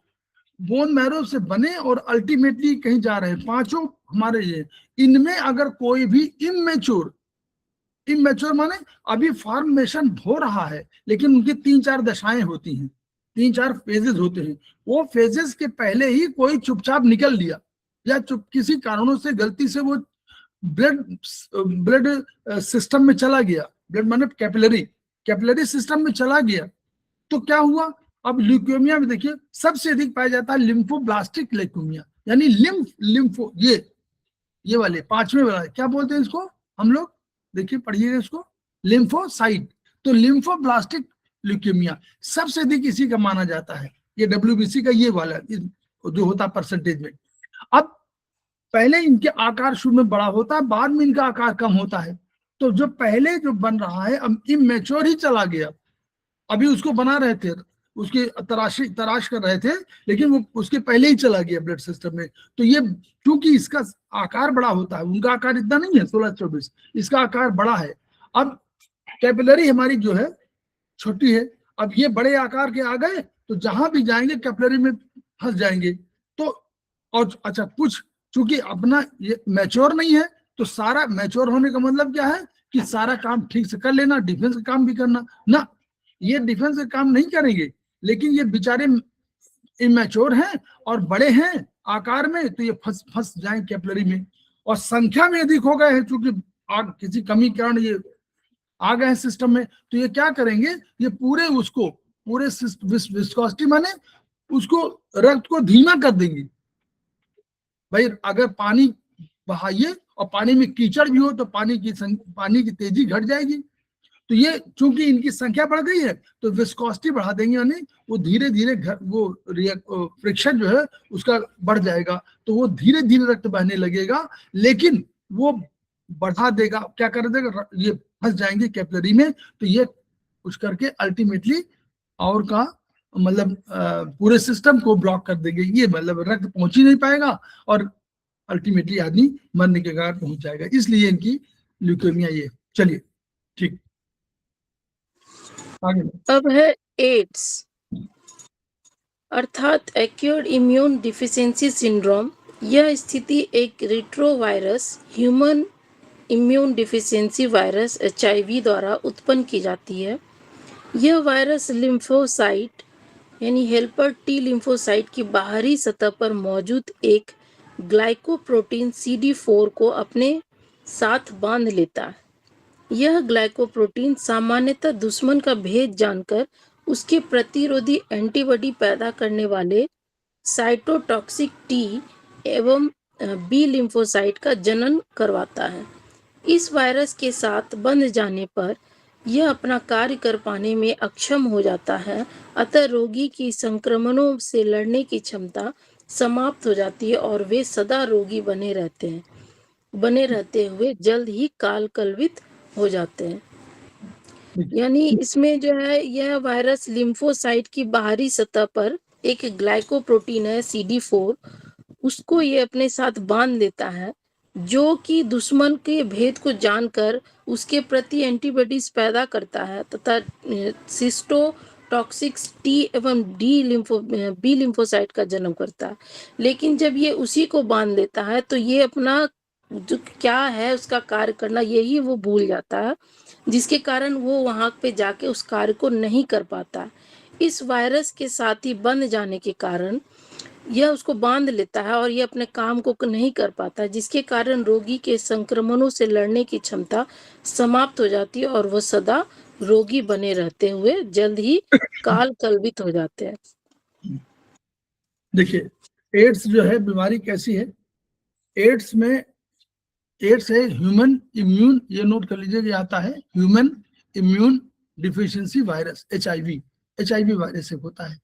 बोन मैरो से बने और अल्टीमेटली कहीं जा रहे हैं पांचों हमारे ये। इनमें अगर कोई भी इमेच्योर माने अभी फॉर्मेशन हो रहा है लेकिन उनकी 3-4 दशाएं होती हैं, 3-4 फेजेस होते हैं, वो फेजेस के पहले ही कोई चुपचाप निकल लिया या किसी कारणों से गलती से वो ब्लड सिस्टम में चला गया, ब्लड माने कैपिलरी सिस्टम में चला गया, तो क्या हुआ। अब ल्यूकेमिया में देखिए सबसे अधिक पाया जाता है लिम्फोब्लास्टिक ल्यूकेमिया, यानी लिम्फो ये वाले पांचवें वाला क्या बोलते हैं इसको हम लोग, देखिए पढ़िएगा इसको, लिम्फोसाइट। तो लिम्फोब्लास्टिक ल्यूकेमिया सबसे अधिक इसी का माना जाता है, ये WBC का ये वाला जो होता है परसेंटेज में। अब पहले इनके आकार शुरू में बड़ा होता है, बाद में इनका आकार कम होता है। तो जो पहले जो बन रहा है अब इमेच्योर ही चला गया, अभी उसको बना रहे थे, उसकी तराश कर रहे थे, लेकिन वो उसके पहले ही चला गया ब्लड सिस्टम में। तो ये क्योंकि इसका आकार बड़ा होता है, उनका आकार इतना नहीं है 16-24, इसका आकार बड़ा है। अब कैपिलरी हमारी जो है छोटी है, अब ये बड़े आकार के आ गए तो जहां भी जाएंगे कैपिलरी में फंस जाएंगे। तो और अच्छा कुछ चूंकि अपना ये मैच्योर नहीं है, तो सारा मैच्योर होने का मतलब क्या है कि सारा काम ठीक से कर लेना, डिफेंस का काम भी करना ना, ये डिफेंस का काम नहीं करेंगे, लेकिन ये बेचारे इमेच्योर हैं और बड़े हैं आकार में, तो ये फंस जाए कैपिलरी में और संख्या में अधिक हो गए हैं, चूंकि किसी कमी के कारण ये आ गए हैं सिस्टम में। तो ये क्या करेंगे, ये पूरे विस्कोसिटी माने उसको रक्त को धीमा कर देंगे। भाई अगर पानी बहाइए और पानी में कीचड़ भी हो तो पानी की तेजी घट जाएगी। तो ये चूंकि इनकी संख्या बढ़ गई है तो विस्कोसिटी बढ़ा देंगे, यानी वो धीरे धीरे वो फ्रिक्शन जो है उसका बढ़ जाएगा, तो वो धीरे धीरे रक्त बहने लगेगा, लेकिन वो बढ़ा देगा, क्या कर देगा, ये फंस जाएंगे कैपिलरी में। तो ये कुछ करके अल्टीमेटली और का मतलब पूरे सिस्टम को ब्लॉक कर देंगे, ये मतलब रक्त पहुंच ही नहीं पाएगा और अल्टीमेटली आदमी मरने के कारण पहुंच जाएगा, इसलिए इनकी ल्यूकेमिया ये। चलिए ठीक, आगे। अब है एड्स अर्थात एक्यूर्ड इम्यून डिफिशियंसी सिंड्रोम। यह स्थिति एक retrovirus human immune deficiency virus HIV द्वारा उत्पन्न की जाती है। यह वायरस लिम्फोसाइट यानी हेल्पर T लिम्फोसाइट की बाहरी सतह पर मौजूद एक ग्लाइकोप्रोटीन CD4 को अपने साथ बांध लेता है। यह ग्लाइकोप्रोटीन सामान्यतः दुश्मन का भेद जानकर उसके प्रतिरोधी एंटीबॉडी पैदा करने वाले साइटोटॉक्सिक T एवं B लिम्फोसाइट का जनन करवाता है। इस वायरस के साथ बंध जाने पर यह अपना कार्य कर पाने में अक्षम हो जाता है, अतः रोगी की संक्रमणों से लड़ने की क्षमता समाप्त हो जाती है और वे सदा रोगी बने रहते हुए जल्द ही काल कलवित हो जाते हैं। यानी इसमें जो है यह वायरस लिम्फोसाइट की बाहरी सतह पर एक ग्लाइकोप्रोटीन है CD4, उसको ये अपने साथ बांध लेता है, जो कि दुश्मन के भेद को जानकर उसके प्रति एंटीबॉडीज पैदा करता है तथा सिस्टोटॉक्सिक T एवं B लिम्फोसाइट का जन्म करता है। लेकिन जब ये उसी को बांध लेता है तो ये अपना जो क्या है उसका कार्य करना यही वो भूल जाता है, जिसके कारण वो वहां पे जाके उस कार्य को नहीं कर पाता। इस वायरस के साथ ही बंध जाने के कारण यह उसको बांध लेता है और ये अपने काम को नहीं कर पाता, जिसके कारण रोगी के संक्रमणों से लड़ने की क्षमता समाप्त हो जाती है और वह सदा रोगी बने रहते हुए जल्द ही काल कलवित हो जाते हैं। देखिए एड्स जो है बीमारी कैसी है, एड्स में एड्स है ह्यूमन इम्यून, ये नोट कर लीजिए, ये आता है human immune deficiency virus, HIV virus एक होता है।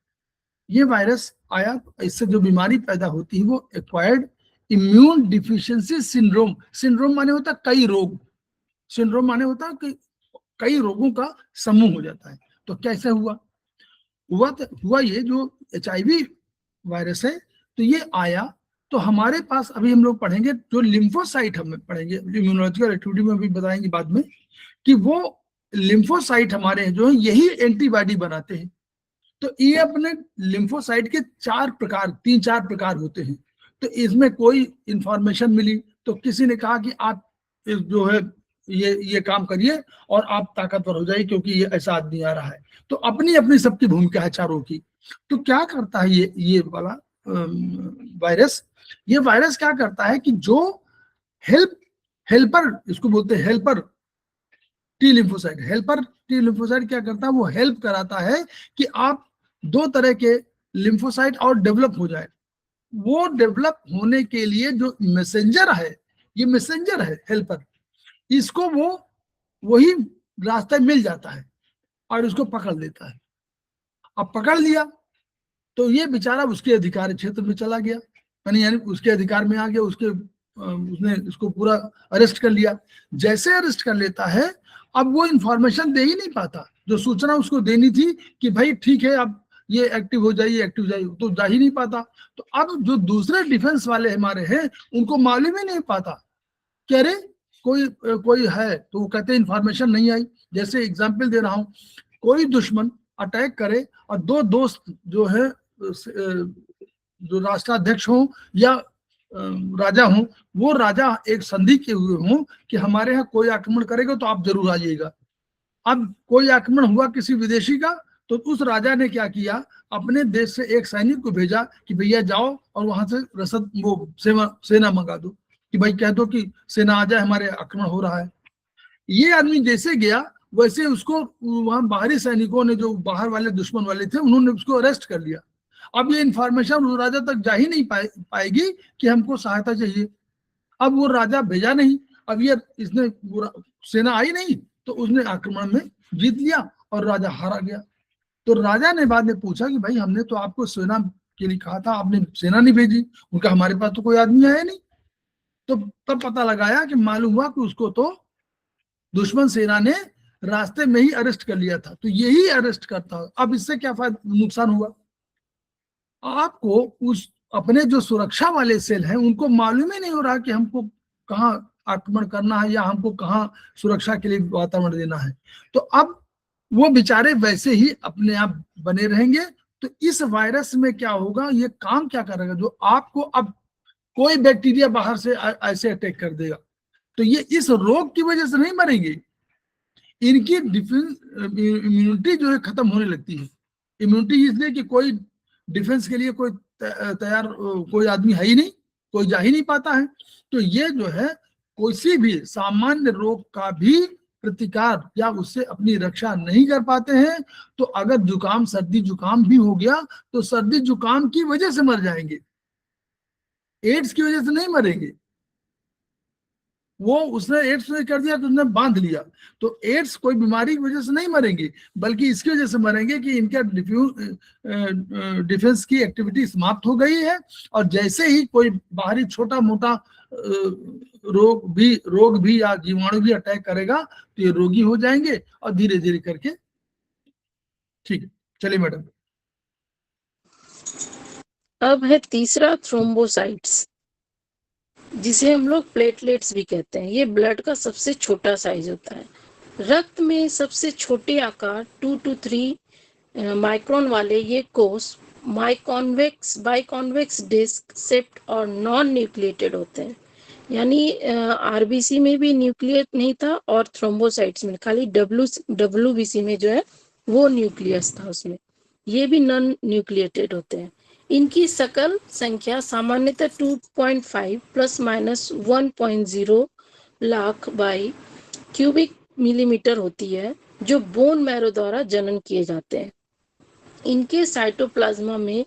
ये वायरस आया तो इससे जो बीमारी पैदा होती है वो acquired immune deficiency syndrome. Syndrome माने होता है कई रोग, सिंड्रोम माने होता है कि कई रोगों का समूह हो जाता है। तो कैसे हुआ हुआ ये जो HIV वायरस है, तो ये आया तो हमारे पास, अभी हम लोग पढ़ेंगे जो लिम्फोसाइट, हम पढ़ेंगे इम्यूनोलॉजिकल एक्टिविटी में भी बताएंगे बाद में, कि वो लिम्फोसाइट हमारे जो है यही एंटीबॉडी बनाते हैं। तो ये अपने लिम्फोसाइट के 3-4 प्रकार होते हैं। तो इसमें कोई इंफॉर्मेशन मिली तो किसी ने कहा कि आप जो है ये काम करिए और आप ताकतवर हो जाइए क्योंकि ये ऐसा आदमी आ रहा है। तो अपनी अपनी सबकी भूमिका है चारों की। तो क्या करता है ये वाला वायरस, ये वायरस क्या करता है कि जो हेल्पर, इसको बोलते हैं helper T lymphocyte, helper T lymphocyte क्या करता है, वो हेल्प कराता है कि आप 2 तरह के लिम्फोसाइट और डेवलप हो जाए। वो डेवलप होने के लिए जो मैसेंजर है, ये मैसेंजर है हेल्पर, इसको वो वही रास्ता मिल जाता है और उसको पकड़ लेता है। अब पकड़ लिया तो ये बेचारा उसके अधिकार क्षेत्र में चला गया, यानी उसके अधिकार में आ गया, उसने इसको पूरा अरेस्ट कर लिया। जैसे अरेस्ट कर लेता है, अब वो इंफॉर्मेशन दे ही नहीं पाता जो सूचना उसको देनी थी कि भाई ठीक है अब ये एक्टिव हो जाइए, तो जा ही नहीं पाता। तो अब जो दूसरे डिफेंस वाले हमारे हैं उनको मालूम ही नहीं पाता कि अरे कोई है, तो वो कहते हैं इंफॉर्मेशन नहीं आई। जैसे एग्जाम्पल दे रहा हूँ, कोई दुश्मन अटैक करे और 2 दोस्त जो है, जो राष्ट्राध्यक्ष हो या राजा हो, वो राजा एक संधि के हुए हों कि हमारे यहाँ कोई आक्रमण करेगा तो आप जरूर आइएगा। अब कोई आक्रमण हुआ किसी विदेशी का, तो उस राजा ने क्या किया, अपने देश से एक सैनिक को भेजा कि भैया जाओ और वहां से रसद वो सेना मंगा दो, कि भाई कह दो कि सेना आ जाए, हमारे आक्रमण हो रहा है। ये आदमी जैसे गया वैसे उसको वहां बाहरी सैनिकों ने, जो बाहर वाले दुश्मन वाले थे, उन्होंने उसको अरेस्ट कर लिया। अब ये इंफॉर्मेशन उस राजा तक जा ही नहीं पाएगी कि हमको सहायता चाहिए। अब वो राजा भेजा नहीं, अब ये इसने सेना आई नहीं, तो उसने आक्रमण में जीत लिया और राजा हारा गया। तो राजा ने बाद में पूछा कि भाई हमने तो आपको सेना के लिए कहा था, आपने सेना नहीं भेजी। उनका हमारे पास तो कोई आदमी आया नहीं। तो तब पता लगाया कि मालूम हुआ कि उसको तो दुश्मन सेना ने रास्ते में ही अरेस्ट कर लिया था। तो यही अरेस्ट करता। अब इससे क्या नुकसान हुआ, आपको उस अपने जो सुरक्षा वाले सेल हैं उनको मालूम ही नहीं हो रहा कि हमको कहाँ आक्रमण करना है या हमको कहाँ सुरक्षा के लिए वातावरण देना है। तो अब वो बेचारे वैसे ही अपने आप बने रहेंगे। तो इस वायरस में क्या होगा, ये काम क्या करेगा, जो आपको अब कोई बैक्टीरिया बाहर से ऐसे अटैक कर देगा, तो ये इस रोग की वजह से नहीं मरेंगे, इनकी इम्यूनिटी जो है खत्म होने लगती है। इम्यूनिटी इसलिए कि कोई डिफेंस के लिए कोई तैयार कोई आदमी है ही नहीं, कोई जा ही नहीं पाता है। तो ये जो है किसी भी सामान्य रोग का भी प्रतिकार या उससे अपनी रक्षा नहीं कर पाते हैं। तो अगर जुकाम, सर्दी जुकाम भी हो गया तो सर्दी जुकाम की वजह से मर जाएंगे, एड्स की वजह से नहीं मरेंगे। वो उसने एड्स ने कर दिया तो उसने बांध लिया, तो एड्स कोई बीमारी की वजह से नहीं मरेंगे, बल्कि इसकी वजह से मरेंगे कि इनका डिफेंस की एक्टिविटी समाप्त हो गई है। और जैसे ही कोई बाहरी छोटा मोटा रोग भी या जीवाणु भी अटैक करेगा तो ये रोगी हो जाएंगे और धीरे धीरे करके ठीक है। चलिए मैडम, अब है तीसरा थ्रोम्बोसाइट्स, जिसे हम लोग प्लेटलेट्स भी कहते हैं। ये ब्लड का सबसे छोटा साइज होता है। रक्त में सबसे छोटे आकार 2 to 3 माइक्रोन वाले ये कोष बाइकॉन्वेक्स डिस्क शेप्ड और नॉन न्यूक्लिएटेड होते हैं। यानी आरबीसी में भी न्यूक्लियस नहीं था और थ्रोम्बोसाइट्स में खाली डब्ल्यूबीसी में जो है वो न्यूक्लियस था उसमें। ये भी नॉन न्यूक्लिएटेड होते हैं। इनकी सकल संख्या सामान्यतः 2.5 plus minus 1.0 lakh by cubic millimetre होती है, जो बोन मैरो द्वारा जनन किए जाते हैं। इनके साइटोप्लाज्मा में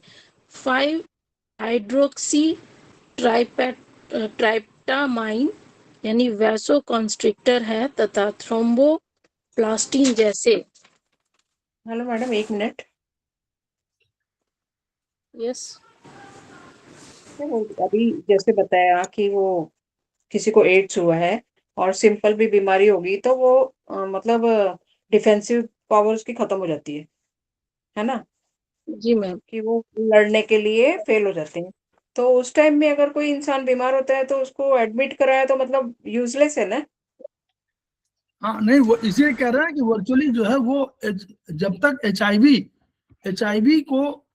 5 हाइड्रोक्सी ट्राइप्टामाइन यानी वैसोकॉन्स्ट्रिक्टर है तथा थ्रोम्बोप्लास्टिन जैसे। Hello madam, 1 minute. यस। अभी जैसे बताया कि वो किसी को एड्स हुआ है और सिंपल भी बीमारी होगी तो वो मतलब डिफेंसिव पावर्स की खत्म हो जाती है ना, जी मैम। कि वो लड़ने के लिए फेल हो जाते हैं। तो उस टाइम में अगर कोई इंसान बीमार होता है तो उसको एडमिट कराया तो मतलब यूजलेस है ना। हाँ नहीं, वो इसीलिए कह रहे हैं कि वर्चुअली जो है वो जब तक एचआईवी को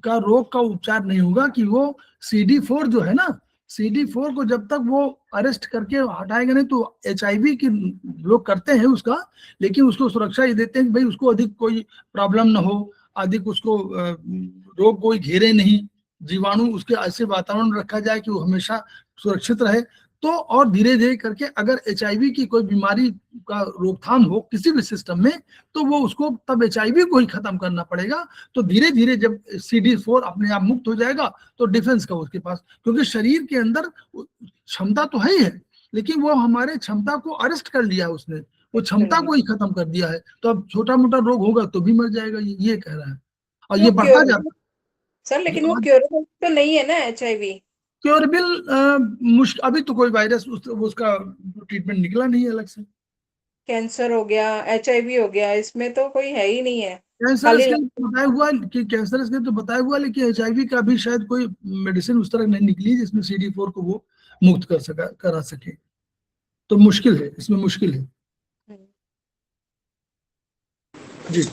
का रोग का उपचार नहीं होगा, कि वो CD4 जो है ना, CD4 को जब तक वो अरेस्ट करके हटाएंगे नहीं, तो एचआईवी की लोग करते हैं उसका, लेकिन उसको सुरक्षा ये देते हैं कि भाई उसको अधिक कोई प्रॉब्लम ना हो, अधिक उसको रोग कोई घेरे नहीं, जीवाणु उसके ऐसे वातावरण में रखा जाए कि वो हमेशा सुरक्षित रहे। तो और धीरे धीरे करके अगर एचआईवी की कोई बीमारी का रोकथाम हो किसी भी सिस्टम में, तो वो उसको तब एचआईवी को ही खत्म करना पड़ेगा। तो धीरे धीरे जब CD4 अपने आप मुक्त हो जाएगा तो डिफेंस का उसके पास, क्योंकि शरीर के अंदर क्षमता तो है ही है, लेकिन वो हमारे क्षमता को अरेस्ट कर लिया है उसने, वो क्षमता को ही खत्म कर दिया है। तो अब छोटा मोटा रोग होगा तो भी मर जाएगा, ये कह रहा है, और ये बढ़ता जाता सर, लेकिन वो है। क्योरेबल तो नहीं है ना HIV। क्योरेबल मुश्किल, अभी तो कोई वायरस उसका ट्रीटमेंट निकला नहीं है अलग से। कैंसर हो गया, HIV हो गया, इसमें तो कोई है ही नहीं है। कैंसर खाली इसके तो बताया हुआ कि कैंसर इसके तो बताया हुआ, लेकिन एचआईवी का भी शायद कोई मेडिसिन उस तरह नहीं निकली जिसमें CD4 को वो मुक्त करा सके। तो मुश्किल है, इसमें मुश्किल है जी।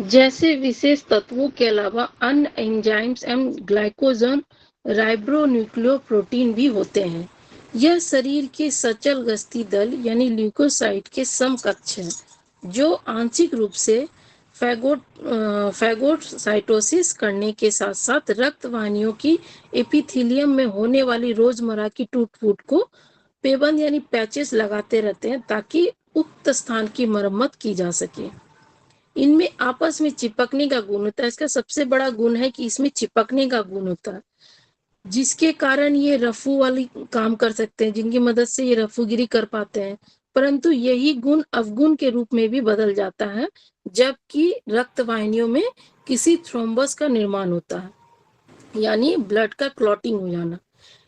जैसे विशेष तत्वों के अलावा अन्य एंजाइम्स एवं ग्लाइकोजन राइबोन्यूक्लियोप्रोटीन भी होते हैं। यह शरीर के सचल गश्ती दल यानी ल्यूकोसाइट के समकक्ष है, जो आंशिक रूप से फैगोसाइटोसिस करने के साथ साथ रक्त वाहिनियों की एपिथीलियम में होने वाली रोजमर्रा की टूट फूट को पेबंद यानी पैचेस लगाते रहते हैं, ताकि उक्त स्थान की मरम्मत की जा सके। इनमें आपस में चिपकने का गुण होता है। इसका सबसे बड़ा गुण है कि इसमें चिपकने का गुण होता है, जिसके कारण ये रफू वाली काम कर सकते हैं, जिनकी मदद से ये रफूगिरी कर पाते हैं। परंतु यही गुण अवगुण के रूप में भी बदल जाता है जबकि रक्त वाहिनियों में किसी थ्रोम्बस का निर्माण होता है, यानी ब्लड का क्लॉटिंग हो जाना।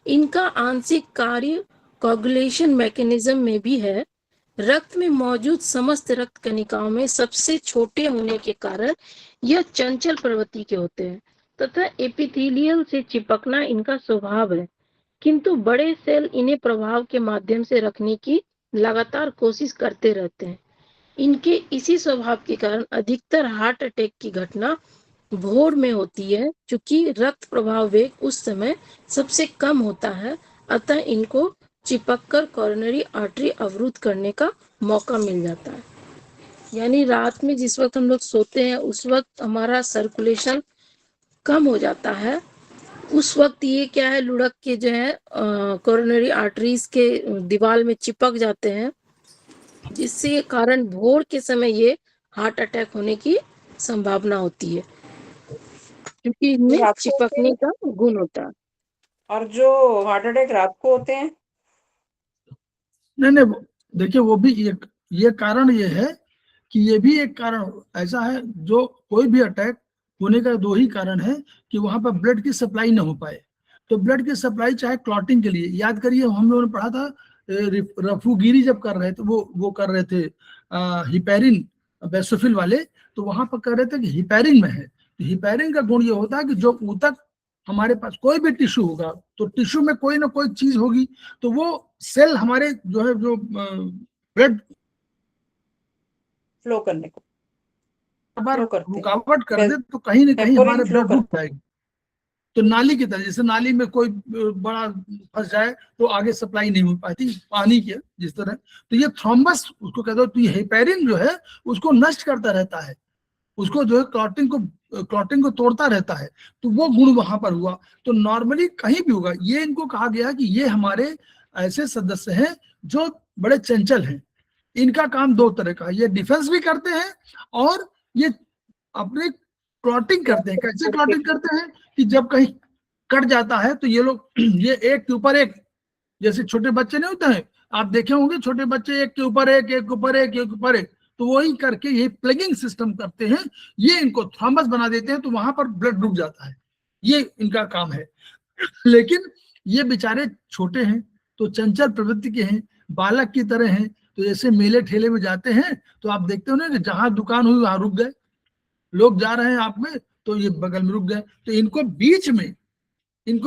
इनका आंशिक कार्य कोगुलेशन मैकेनिज्म में भी है। रक्त में मौजूद समस्त रक्त कणिकाओं में सबसे छोटे होने के कारण यह चंचल प्रवृत्ति के होते हैं तथा एपिथेलियल से चिपकना इनका स्वभाव है, किंतु बड़े सेल इन्हें प्रभाव के माध्यम से रखने की लगातार कोशिश करते रहते हैं। इनके इसी स्वभाव के कारण अधिकतर हार्ट अटैक की घटना भोर में होती है, चूंकि रक्त प्रवाह वेग उस समय सबसे कम होता है, अतः इनको चिपककर कोरोनरी आर्टरी अवरुद्ध करने का मौका मिल जाता है। यानी रात में जिस वक्त हम लोग सोते हैं उस वक्त हमारा सर्कुलेशन कम हो जाता है, उस वक्त ये क्या है, लुढ़क के जो है कोरोनरी आर्टरीज के दीवार में चिपक जाते हैं, जिससे कारण भोर के समय ये हार्ट अटैक होने की संभावना होती है, क्योंकि इनमें रात को चिपकने का गुण होता है। और जो हार्ट अटैक रात को होते हैं, नहीं, देखिए वो भी ये कारण ये है कि ये भी एक कारण ऐसा है, जो कोई भी अटैक होने का दो ही कारण है, कि वहां पर ब्लड की सप्लाई ना हो पाए। तो ब्लड की सप्लाई चाहे क्लॉटिंग के लिए, याद करिए हम लोगों ने पढ़ा था रफूगिरी जब कर रहे थे, वो कर रहे थे हिपैरिन बेसोफिल वाले, तो वहां पर कह रहे थे कि हिपैरिन में है। तो हिपैरिन का गुण ये होता है कि जो ऊतक हमारे पास कोई भी टिश्यू होगा, तो टिश्यू में कोई ना कोई चीज होगी, तो वो सेल हमारे जो है जो ब्लड फ्लो करने को बार फ्लो करते हैं, रुकावट कर दे तो कहीं ना कहीं हेपरिन हमारे फ्लो ब्लड रुक करते जाएगी। तो नाली की तरह, जैसे नाली में कोई बड़ा फंस जाए तो आगे सप्लाई नहीं हो पाती पानी की जिस तरह, तो ये थ्रोम्बस उसको कहते हो, तो ये हेपेरिन जो है उसको नष्ट करता रहता है, उसको जो है क्लॉटिंग को तोड़ता रहता है। तो वो गुण वहां पर हुआ। तो नॉर्मली कहीं भी होगा, ये इनको कहा गया कि ये हमारे ऐसे सदस्य हैं जो बड़े चंचल हैं। इनका काम दो तरह का, ये डिफेंस भी करते हैं और ये अपने क्लॉटिंग करते हैं। कैसे क्लॉटिंग करते हैं कि जब कहीं कट जाता है तो ये लोग ये एक के ऊपर एक जैसे छोटे बच्चे नहीं होते हैं, आप देखे होंगे छोटे बच्चे एक के ऊपर एक, एक ऊपर एक, एक ऊपर एक, तो वही करके ये प्लगिंग सिस्टम करते हैं, ये इनको थ्रॉम्बस बना देते हैं, तो वहां पर ब्लड रुक जाता है, ये इनका काम है। लेकिन ये बेचारे छोटे हैं, तो चंचल प्रवृत्ति के हैं, बालक की तरह हैं, तो जैसे मेले ठेले में जाते हैं तो आप देखते हो ना कि जहां दुकान हुई वहां रुक गए, लोग जा रहे हैं आप में तो ये बगल में रुक गए, तो इनको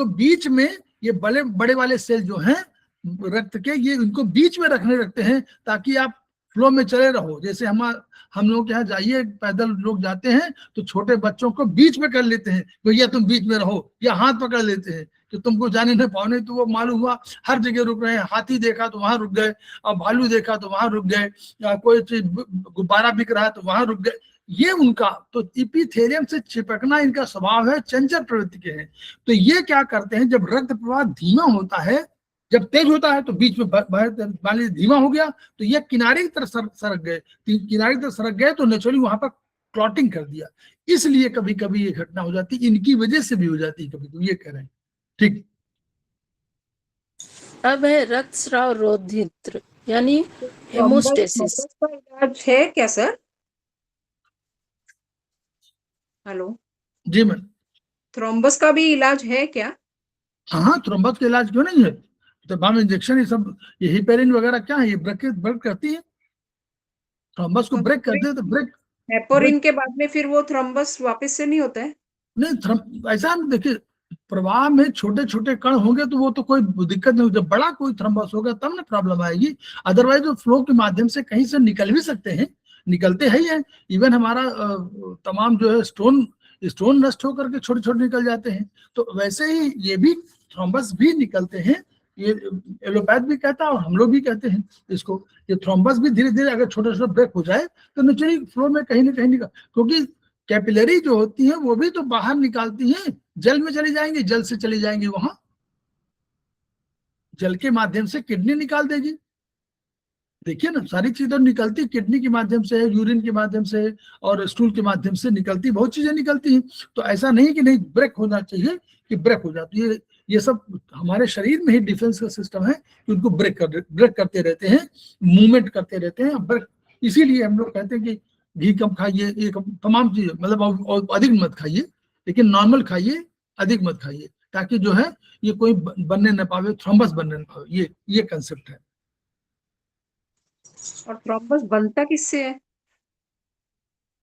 बीच में ये बड़े बड़े वाले सेल जो हैं रक्त के, ये इनको बीच में रखते हैं ताकि आप फ्लो में चले रहो। जैसे हम लोग यहाँ जाइए, पैदल लोग जाते हैं तो छोटे बच्चों को बीच में कर लेते हैं, भैया तुम बीच में रहो, या हाथ पकड़ लेते हैं कि तुमको जाने नहीं पाओ, तो वो मालूम हुआ हर जगह रुक रहे हैं, हाथी देखा तो वहां रुक गए, और भालू देखा तो वहां रुक गए, या कोई चीज गुब्बारा बिक रहा है तो वहां रुक गए, ये उनका तो इपिथेलियम से चिपकना इनका स्वभाव है, चंचल प्रवृत्ति के हैं। तो ये क्या करते हैं, जब रक्त प्रवाह धीमा होता है, जब तेज होता है तो बीच में धीमा हो गया, तो ये किनारे की तरफ सरक गए, किनारे की तरफ सरक गए तो नेचुरली वहां पर क्लॉटिंग कर दिया, इसलिए कभी कभी ये घटना हो जाती, इनकी वजह से भी हो जाती है कभी कभी, ये कह रहे हैं। ठीक, अब है रक्तस्राव रोधित्र यानी हेमोस्टेसिस। का इलाज है क्या सर? हेलो जी मैम। थ्रोम्बस का भी इलाज है क्या? हाँ, थ्रोम्बस का इलाज क्यों नहीं है, तो बम इंजेक्शन ये सब, ये हिपेरिन वगैरह क्या है, ये ब्रेक करती है, थ्रोम्बस को ब्रेक करते हैं, तो ब्रेक हेपोरिन के बाद में फिर वो थ्रोम्बस वापस से नहीं होता है? नहीं, ऐसा देखिए, प्रवाह में छोटे छोटे कण होंगे तो वो तो कोई दिक्कत नहीं, जब बड़ा कोई थ्रोम्बस होगा तब ना प्रॉब्लम आएगी, अदरवाइज वो फ्लो के माध्यम से कहीं से निकल भी सकते हैं, निकलते ही है, इवन हमारा तमाम जो है स्टोन नष्ट होकर के छोटे छोटे निकल जाते हैं, तो वैसे ही ये भी थ्रोम्बस भी निकलते हैं, ये एलोपैथ भी कहता है और हम लोग भी कहते हैं इसको, ये थ्रोम्बस भी धीरे धीरे अगर छोटे छोटे ब्रेक हो जाए तो नेचुरली फ्लो में कहीं ना कहीं निकल, क्योंकि कैपिलरी जो होती है वो भी तो बाहर निकालती हैं, जल में चली जाएंगी, जल से चली जाएंगी, वहां जल के माध्यम से किडनी निकाल देगी, देखिए ना सारी चीजें निकलती किडनी के माध्यम से, यूरिन के माध्यम से और स्टूल के माध्यम से निकलती, बहुत चीजें निकलती हैं, तो ऐसा नहीं कि नहीं ब्रेक होना चाहिए कि ब्रेक हो जाती है, ये सब हमारे शरीर में ही डिफेंस का सिस्टम है कि उनको ब्रेक करते रहते हैं, मूवमेंट करते रहते हैं ब्रेक, इसीलिए हम लोग कहते हैं कि घी कम खाइए, ये तमाम चीजें, मतलब अधिक मत खाइए, लेकिन नॉर्मल खाइए, अधिक मत खाइए, ताकि जो है ये कोई बनने न पावे, थ्रोम्बस बनने न पावे, ये कंसेप्ट है। और थ्रोम्बस बनता किससे है?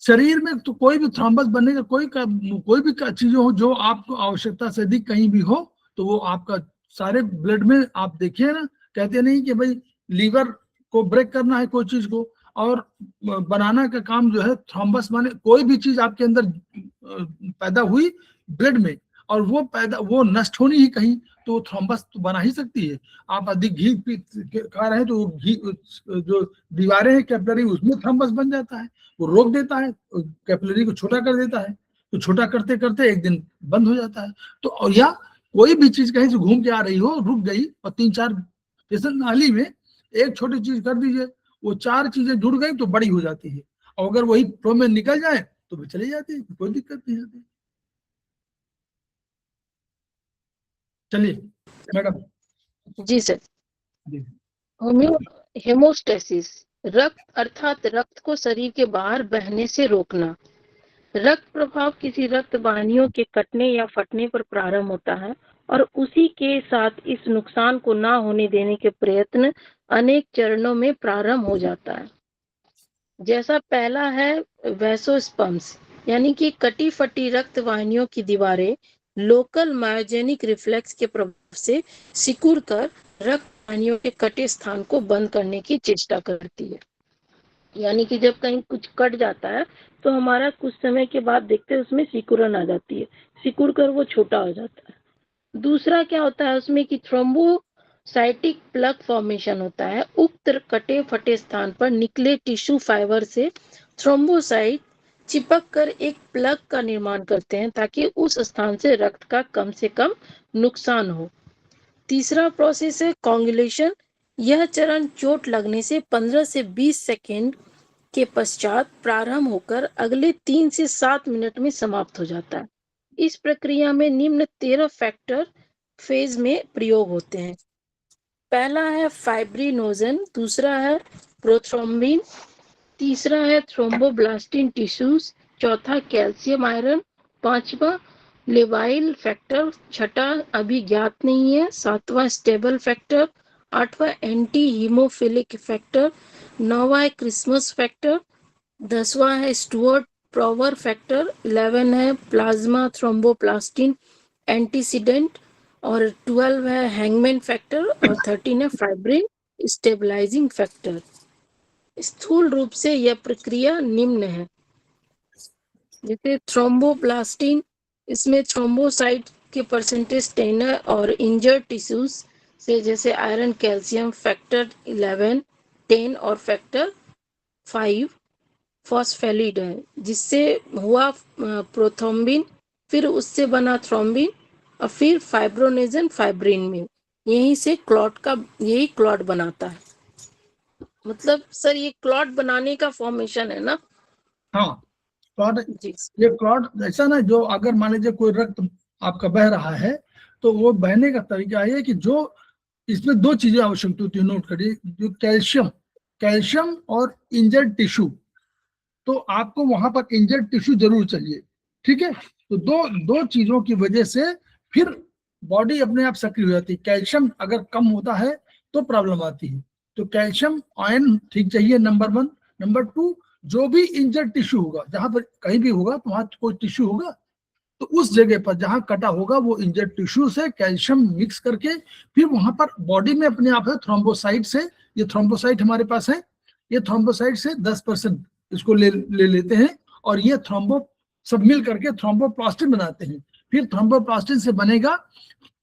शरीर में तो कोई भी थ्रोम्बस बनने का कोई भी चीजें हो जो आपको आवश्यकता से अधिक कहीं भी हो, तो वो आपका सारे ब्लड में, आप देखिए ना, कहते नहीं कि भाई लीवर को ब्रेक करना है कोई चीज को, और बनाना का काम जो है थ्रोम्बस बने, कोई भी चीज आपके अंदर पैदा हुई ब्लड में और वो नष्ट होनी ही कहीं, तो थ्रोम्बस तो बना ही सकती है। आप अधिक घी खा रहे हैं तो घी जो दीवारें हैं कैपिलरी उसमें थ्रोम्बस बन जाता है, वो रोक देता है, कैपिलरी को छोटा कर देता है, तो छोटा करते करते एक दिन बंद हो जाता है। तो या कोई भी चीज कहीं से घूम के आ रही हो, रुक गई, और 3-4 जैसे नाली में एक छोटी चीज कर दीजिए, वो 4 चीजें जुड़ गई तो बड़ी हो जाती है, और अगर वही फ्लो में निकल जाए तो भी चली जाती है, कोई दिक्कत नहीं होती। चलिए मैडम। जी सर। जी। हेमोस्टेसिस रक्त अर्थात रक्त को शरीर के बाहर बहने से रोकना। रक्त प्रभाव किसी रक्त वाहिनियों के कटने या फटने पर प्रारंभ होता है और उसी के साथ इस नुकसान को ना होने देने के प्रयत्न अनेक चरणों में प्रारंभ हो जाता है। जैसा पहला है वैसोस्पम्स, यानी कि कटी फटी रक्त वाहिनियों की दीवारें लोकल मायोजेनिक रिफ्लेक्स के प्रभाव से सिकुड़ कर रक्त वाहिनियों के कटे स्थान को बंद करने की चेष्टा करती है। यानी कि जब कहीं कुछ कट जाता है तो हमारा कुछ समय के बाद देखते हैं उसमें सिकुड़न आ जाती है, सिकुड़ कर वो छोटा हो जाता है। दूसरा क्या होता है उसमें कि थ्रोम्बोसाइटिक प्लग फॉर्मेशन होता है। उक्त कटे फटे स्थान पर निकले टिश्यू फाइबर से थ्रोम्बोसाइट चिपक कर एक प्लग का निर्माण करते हैं ताकि उस स्थान से रक्त का कम से कम नुकसान हो। तीसरा प्रोसेस है कोagulation। यह चरण चोट लगने से 15 से 20 सेकेंड के पश्चात प्रारंभ होकर अगले 3 से 7 मिनट में समाप्त हो जाता है। इस प्रक्रिया में निम्न 13 फैक्टर फेज में प्रयोग होते हैं। पहला है फाइब्रिनोजन, दूसरा है प्रोथ्रोम्बिन, तीसरा है थ्रोम्बोब्लास्टिन टिश्यूज, चौथा कैल्शियम आयरन, पांचवा लेवाइल फैक्टर, छठा अभी ज्ञात नहीं है, सातवां स्टेबल फैक्टर, आठवां एंटी हीमोफिलिक फैक्टर, नौवां है क्रिसमस फैक्टर, 10वां है स्टुअर्ट प्रॉवर फैक्टर, 11 है प्लाज्मा थ्रोम्बोप्लास्टिन एंटीसीडेंट, और 12 है हैंगमैन फैक्टर, और 13 है फाइब्रिन स्टेबलाइजिंग फैक्टर। स्थूल रूप से यह प्रक्रिया निम्न है। जैसे थ्रोम्बोप्लास्टिन, इसमें थ्रोम्बोसाइट के परसेंटेज 10 है, और इंजर्ड टिश्यूज से जैसे आयरन कैल्शियम फैक्टर 11, 10 और फैक्टर 5 फॉस्फेलिड है, जिससे हुआ प्रोथ्रोम्बिन, फिर उससे बना थ्रोम्बिन, और फिर फाइब्रोनेजन फाइब्रिन में, यहीं से यही क्लॉट बनाता है। मतलब सर ये क्लॉट बनाने का फॉर्मेशन है ना? हाँ, क्लॉट, जी ये क्लॉट ऐसा ना, जो अगर मान लीजिए कोई रक्त आपका बह रहा है तो वो बहने का तरीका है कि जो इसमें दो चीजें आवश्यक होती है, नोट करिए, जो कैल्शियम और इंजर्ड टिश्यू, तो आपको वहां पर इंजर्ड टिश्यू जरूर चाहिए, ठीक है। तो दो चीजों की वजह से फिर बॉडी अपने आप सक्रिय हो जाती है। कैल्शियम अगर कम होता है तो प्रॉब्लम आती है, तो कैल्शियम आयन ठीक चाहिए, नंबर 1। नंबर 2, जो भी इंजर्ड टिश्यू होगा, जहां पर कहीं भी होगा तो वहां कोई टिश्यू होगा, तो उस जगह पर जहां कटा होगा वो इंजर्ड टिश्यू से कैल्शियम मिक्स करके फिर वहां पर बॉडी में अपने आप है थ्रोम्बोसाइट से, ये थ्रोम्बोसाइट हमारे पास है, ये थ्रोम्बोसाइट से 10% इसको ले लेते हैं, और ये थ्रोम्बो सब मिल करके थ्रोम्बोप्लास्टिन बनाते हैं। फिर थ्रोम्बोप्लास्टिन से बनेगा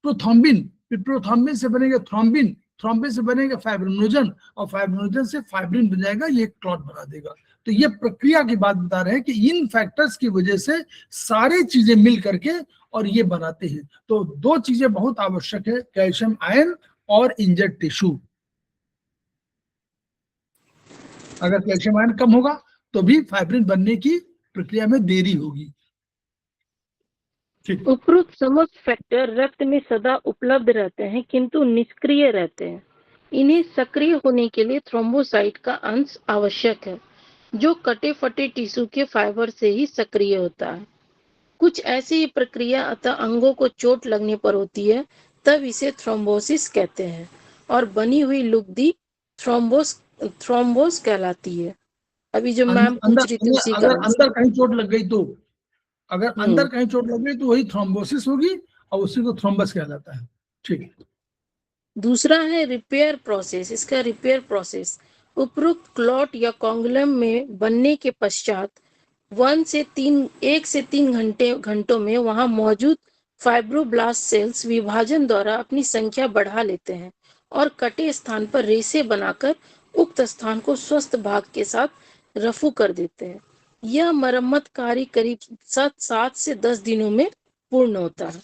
प्रोथ्रोम्बिन, फिर प्रोथ्रोम्बिन से बनेगा थ्रोम्बिन, थ्रोम्बिन से बनेगा फाइब्रिनोजन, और फाइब्रिनोजन से फाइब्रिन बन जाएगा, ये क्लॉट बना देगा। तो ये प्रक्रिया की बात बता रहे हैं कि इन फैक्टर्स की वजह से सारी चीजें मिल करके और ये बनाते हैं। तो दो चीजें बहुत आवश्यक है, कैल्शियम आयन और इंजर्ड टिश्यू। अगर कैल्शियम आयन कम होगा तो भी फाइब्रिन बनने की प्रक्रिया में देरी होगी। ठीक, उपरोक्त समस्त फैक्टर रक्त में सदा उपलब्ध रहते हैं किंतु निष्क्रिय रहते हैं। इन्हें सक्रिय होने के लिए थ्रोम्बोसाइट का अंश आवश्यक है, जो कटे फटे टिश्यू के फाइबर से ही सक्रिय होता है। कुछ ऐसी ही प्रक्रिया अतः अंगों को चोट लगने पर होती है, तब इसे थ्रोम्बोसिस कहते हैं, और बनी हुई लुगदी थ्रोम्बोस कहलाती है। अभी जो मैम पूछ रही थी उसी का अगर आंसर। अंदर कहीं चोट लग गई तो, अगर अंदर कहीं चोट लग गई तो वही थ्रोम्बोसिस होगी और उसी को थ्रोम्बस कहलाता है। ठीक। दूसरा है रिपेयर प्रोसेस। इसका रिपेयर प्रोसेस उपरोक्त क्लॉट या कोंगुलम में बनने के पश्चात 1 से 3 घंटों में वहां मौजूद फाइब्रोब्लास्ट सेल्स विभाजन द्वारा अपनी संख्या बढ़ा लेते हैं और कटे स्थान पर रेशे बनाकर उक्त स्थान को स्वस्थ भाग के साथ रफू कर देते हैं। यह मरम्मत कार्य करीब 7 से 10 दिनों में पूर्ण होता है।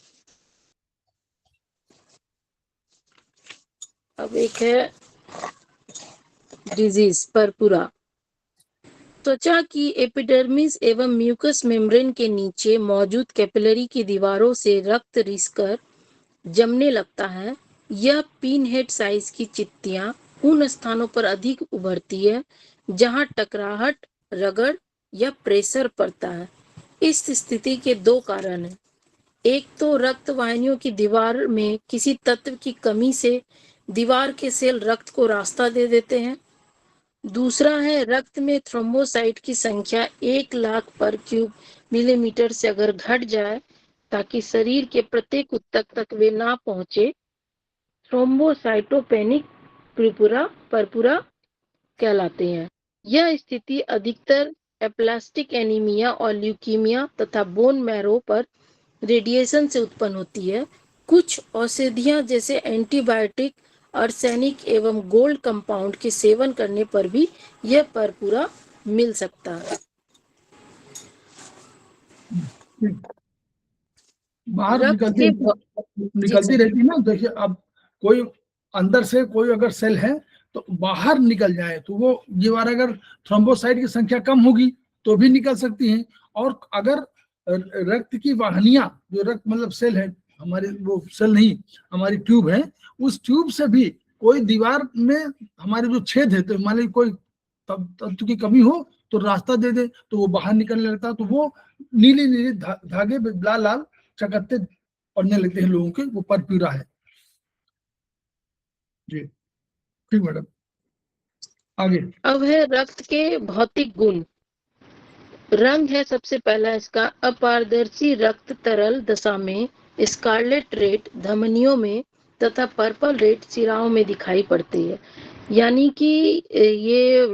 अब एक है डिजीज परपुरा। त्वचा की एपिडर्मिस एवं म्यूकस मेम्ब्रेन के नीचे मौजूद कैपिलरी की दीवारों से रक्त रिसकर जमने लगता है। यह पिन हेड साइज की चित्तियां उन स्थानों पर अधिक उभरती है जहां टकराहट, रगड़ या प्रेशर पड़ता है। इस स्थिति के दो कारण हैं। एक तो रक्त वाहिनियों की दीवार में किसी तत्व की कमी से दीवार के सेल रक्त को रास्ता दे देते हैं। दूसरा है रक्त में थ्रोम्बोसाइट की संख्या 1 लाख पर क्यूब मिलीमीटर से अगर घट जाए ताकि शरीर के प्रत्येक ऊतक तक वे ना पहुंचे, थ्रोम्बोसाइटोपेनिक परपुरा कहलाते हैं। यह स्थिति अधिकतर एप्लास्टिक एनीमिया और ल्यूकीमिया तथा बोन मैरो पर रेडिएशन से उत्पन्न होती है। कुछ औषधियां जैसे एंटीबायोटिक, आर्सेनिक एवं गोल्ड कंपाउंड के सेवन करने पर भी यह परपुरा मिल सकता है। बाहर रक्त निकलती जी रहती ना। देखिए, अब कोई अंदर से कोई अगर सेल है तो बाहर निकल जाए तो वो ये बार अगर थ्रोम्बोसाइट की संख्या कम होगी तो भी निकल सकती हैं। और अगर रक्त की वाहिनियां, जो रक्त मतलब सेल है हमारे, वो सेल नहीं हमारी ट्यूब है, उस ट्यूब से भी कोई दीवार में हमारे जो छेद है, तो मान लीजिए कोई तत्व की कमी हो तो रास्ता दे दे तो वो बाहर निकलने लगता है, तो वो नीले नीले धागे लाल लाल चकत्ते पड़ने लगते हैं लोगों के, वो परपीड़ा है जी। ठीक मैडम, आगे। अब है रक्त के भौतिक गुण। रंग है सबसे पहला इसका, अपारदर्शी रक्त तरल दशा में स्कारलेट रेड धमनियों में तथा पर्पल रेड शिराओं में दिखाई पड़ती है। यानी कि ये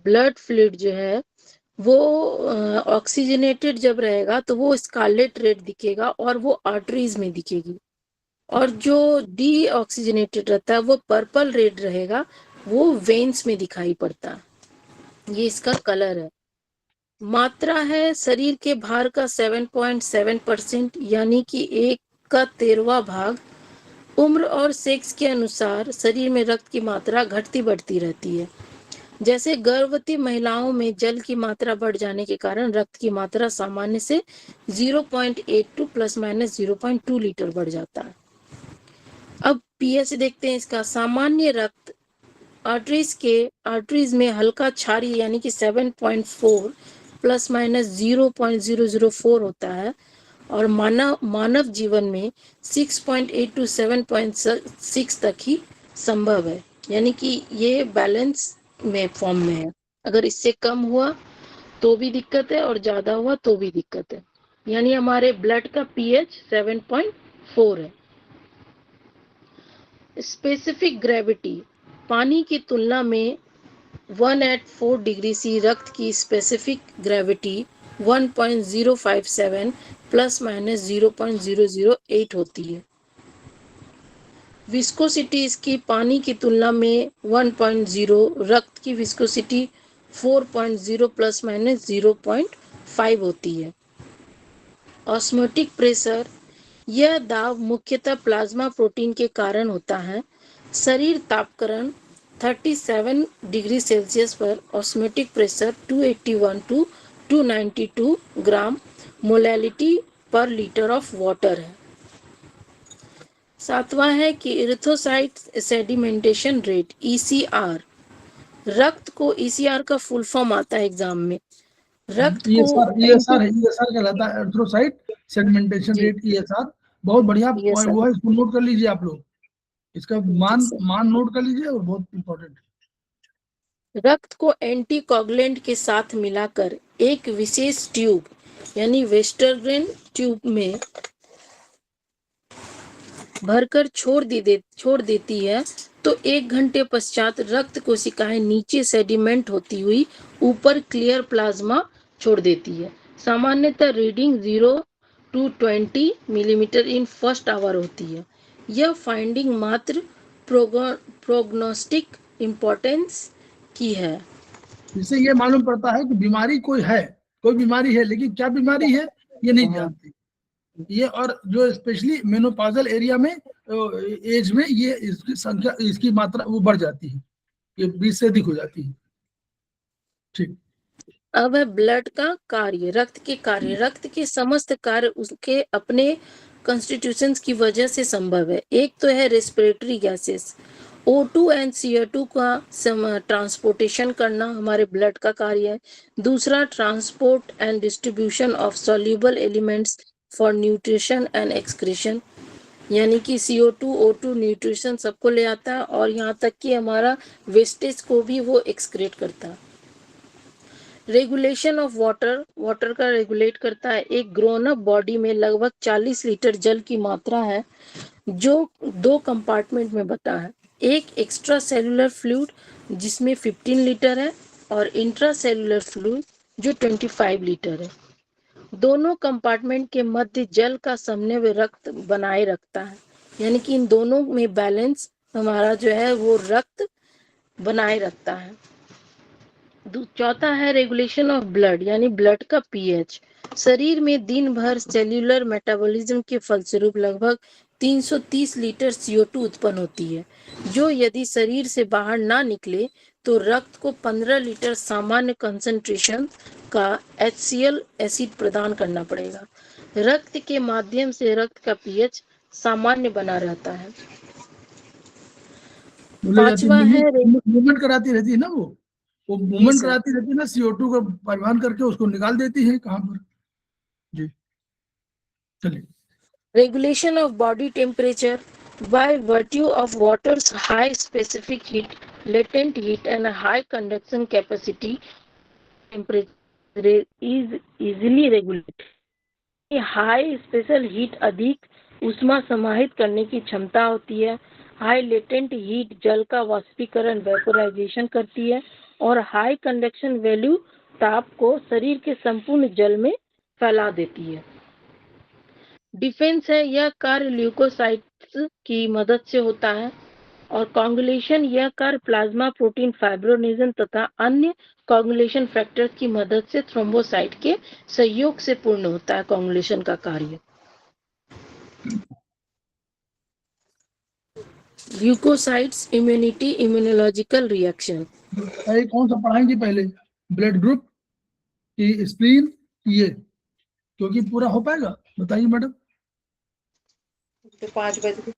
ब्लड फ्लूइड जो है वो ऑक्सीजनेटेड जब रहेगा तो वो स्कारलेट रेड दिखेगा और वो आर्टरीज में दिखेगी, और जो डी ऑक्सीजनेटेड रहता है वो पर्पल रेड रहेगा, वो वेन्स में दिखाई पड़ता है। ये इसका कलर है। मात्रा है शरीर के भार का 7.7%, यानी कि 1/13 भाग। उम्र और सेक्स के अनुसार शरीर में रक्त की मात्रा घटती बढ़ती रहती है। जैसे गर्भवती महिलाओं में जल की मात्रा बढ़ जाने के कारण रक्त की मात्रा सामान्य से 0.82 ± 0.2 लीटर बढ़ जाता है। अब पीएच देखते हैं इसका। सामान्य रक्त आर्टरीज में हल्का क्षारीय यानी कि 7.4 ± 0.004 होता है, और मानव जीवन में 6.8 to 7.6 तक ही संभव है, यानी कि ये बैलेंस में फॉर्म में है। अगर इससे कम हुआ तो भी दिक्कत है और ज्यादा हुआ तो भी दिक्कत है। यानी हमारे ब्लड का पीएच 7.4 है। स्पेसिफिक ग्रेविटी, पानी की तुलना में 104 डिग्री सी रक्त की स्पेसिफिक ग्रेविटी 1.057 ± 0.008 होती है। विस्कोसिटी इसकी पानी की तुलना में 1.0, रक्त की विस्कोसिटी 4.0 ± 0.5 होती है। ऑस्मोटिक प्रेशर, यह दाब मुख्यतः प्लाज्मा प्रोटीन के कारण होता है। शरीर तापक्रम 37 डिग्री सेल्सियस पर osmotic pressure 281 to 292 gram molality पर लीटर ऑफ वाटर है। सातवां है कि इरिथ्रोसाइट सेडिमेंटेशन रेट ECR। रक्त को ECR का फुल फॉर्म आता है एग्जाम में। रक्त को ESR कहलाता है, एरिथ्रोसाइट सेडिमेंटेशन रेट, ESR। बहुत बढ़िया वो है, इसको नोट कर लीजिए आप लोग, इसका मान नोट कर लीजिए, और बहुत इंपॉर्टेंट है। रक्त को एंटीकोगुलेंट के साथ मिलाकर एक विशेष ट्यूब यानी वेस्टरग्रेन ट्यूब में भरकर छोड़ देती है, तो 1 घंटे पश्चात रक्त कोशिकाएं नीचे सेडिमेंट होती हुई ऊपर क्लियर प्लाज्मा छोड़ देती है। सामान्यतः reading 0 to 20 millimetre in first hour होती है। यह फाइंडिंग मात्र प्रोग्नोस्टिक इम्पोर्टेंस की है। इससे ये मालूम पड़ता है कि बीमारी कोई बीमारी है, लेकिन क्या बीमारी है ये नहीं जानते ये। और जो स्पेशली मेनोपॉजल एरिया में एज में ये इसकी संख्या, इसकी मात्रा वो बढ़ जाती है, ये 20 से अधिक हो जाती है। ठीक। अब है ब्लड का कार्य, रक्त के कार्य। रक्त के समस्त कार्य उसके अपने कॉन्स्टिट्यूशंस की वजह से संभव है। एक तो है respiratory gases, O2 and CO2 का ट्रांसपोर्टेशन करना हमारे ब्लड का कार्य है। दूसरा transport and distribution of soluble elements for nutrition and excretion, यानी कि CO2 O2 न्यूट्रिशन सबको ले आता है, और यहाँ तक कि हमारा वेस्टेज को भी वो एक्सक्रीट करता है। रेगुलेशन ऑफ वाटर का रेगुलेट करता है। एक ग्रोन अप बॉडी में लगभग 40 लीटर जल की मात्रा है, जो 2 कंपार्टमेंट में बटा है। एक एक्स्ट्रा सेलुलर फ्लूइड जिसमें 15 लीटर है, और इंट्रा सेलुलर फ्लूइड जो 25 लीटर है। दोनों कंपार्टमेंट के मध्य जल का समन्वय रक्त बनाए रखता है, यानी कि इन दोनों में बैलेंस हमारा जो है वो रक्त बनाए रखता है। चौथा है रेगुलेशन ऑफ ब्लड, यानी ब्लड का पीएच। शरीर में दिन भर सेल्यूलर मेटाबॉलिज्म के फलस्वरूप लगभग 330 लीटर CO2 उत्पन्न होती है, जो यदि शरीर से बाहर ना निकले तो रक्त को 15 लीटर सामान्य कंसंट्रेशन का HCl एसिड प्रदान करना पड़ेगा। रक्त के माध्यम से रक्त का पीएच सामान्य बना रहता है। बोले जाती पांचवा है मूवमेंट कराती रहती है ना, वो मूवमेंट सर। कराती रहती है ना, CO2 का परिवहन करके उसको निकाल देती है कहाँ पर। जी चलिए। regulation of body temperature by virtue of water's high specific heat, latent heat and a high conduction capacity, temperature is easily regulated. High special heat अधिक ऊष्मा समाहित करने की क्षमता होती है। हाई लेटेंट हीट जल का वाष्पीकरण वेपोराइजेशन करती है और हाई कंडक्शन वैल्यू ताप को शरीर के संपूर्ण जल में फैला देती है। डिफेंस है, यह कार्य ल्यूकोसाइट्स की मदद से होता है। और कोगुलेशन, यह कार्य प्लाज्मा प्रोटीन फाइब्रोनेजन तथा अन्य कोगुलेशन फैक्टर्स की मदद से थ्रोम्बोसाइट के सहयोग से पूर्ण होता है कोगुलेशन का कार्य। Leukocytes, immunity, immunological reaction. कौन सा पढ़ाएंगे पहले, ब्लड ग्रुप की, स्प्लीन, ये, क्योंकि पूरा हो पाएगा? बताइए मैडम। तो 5 बजे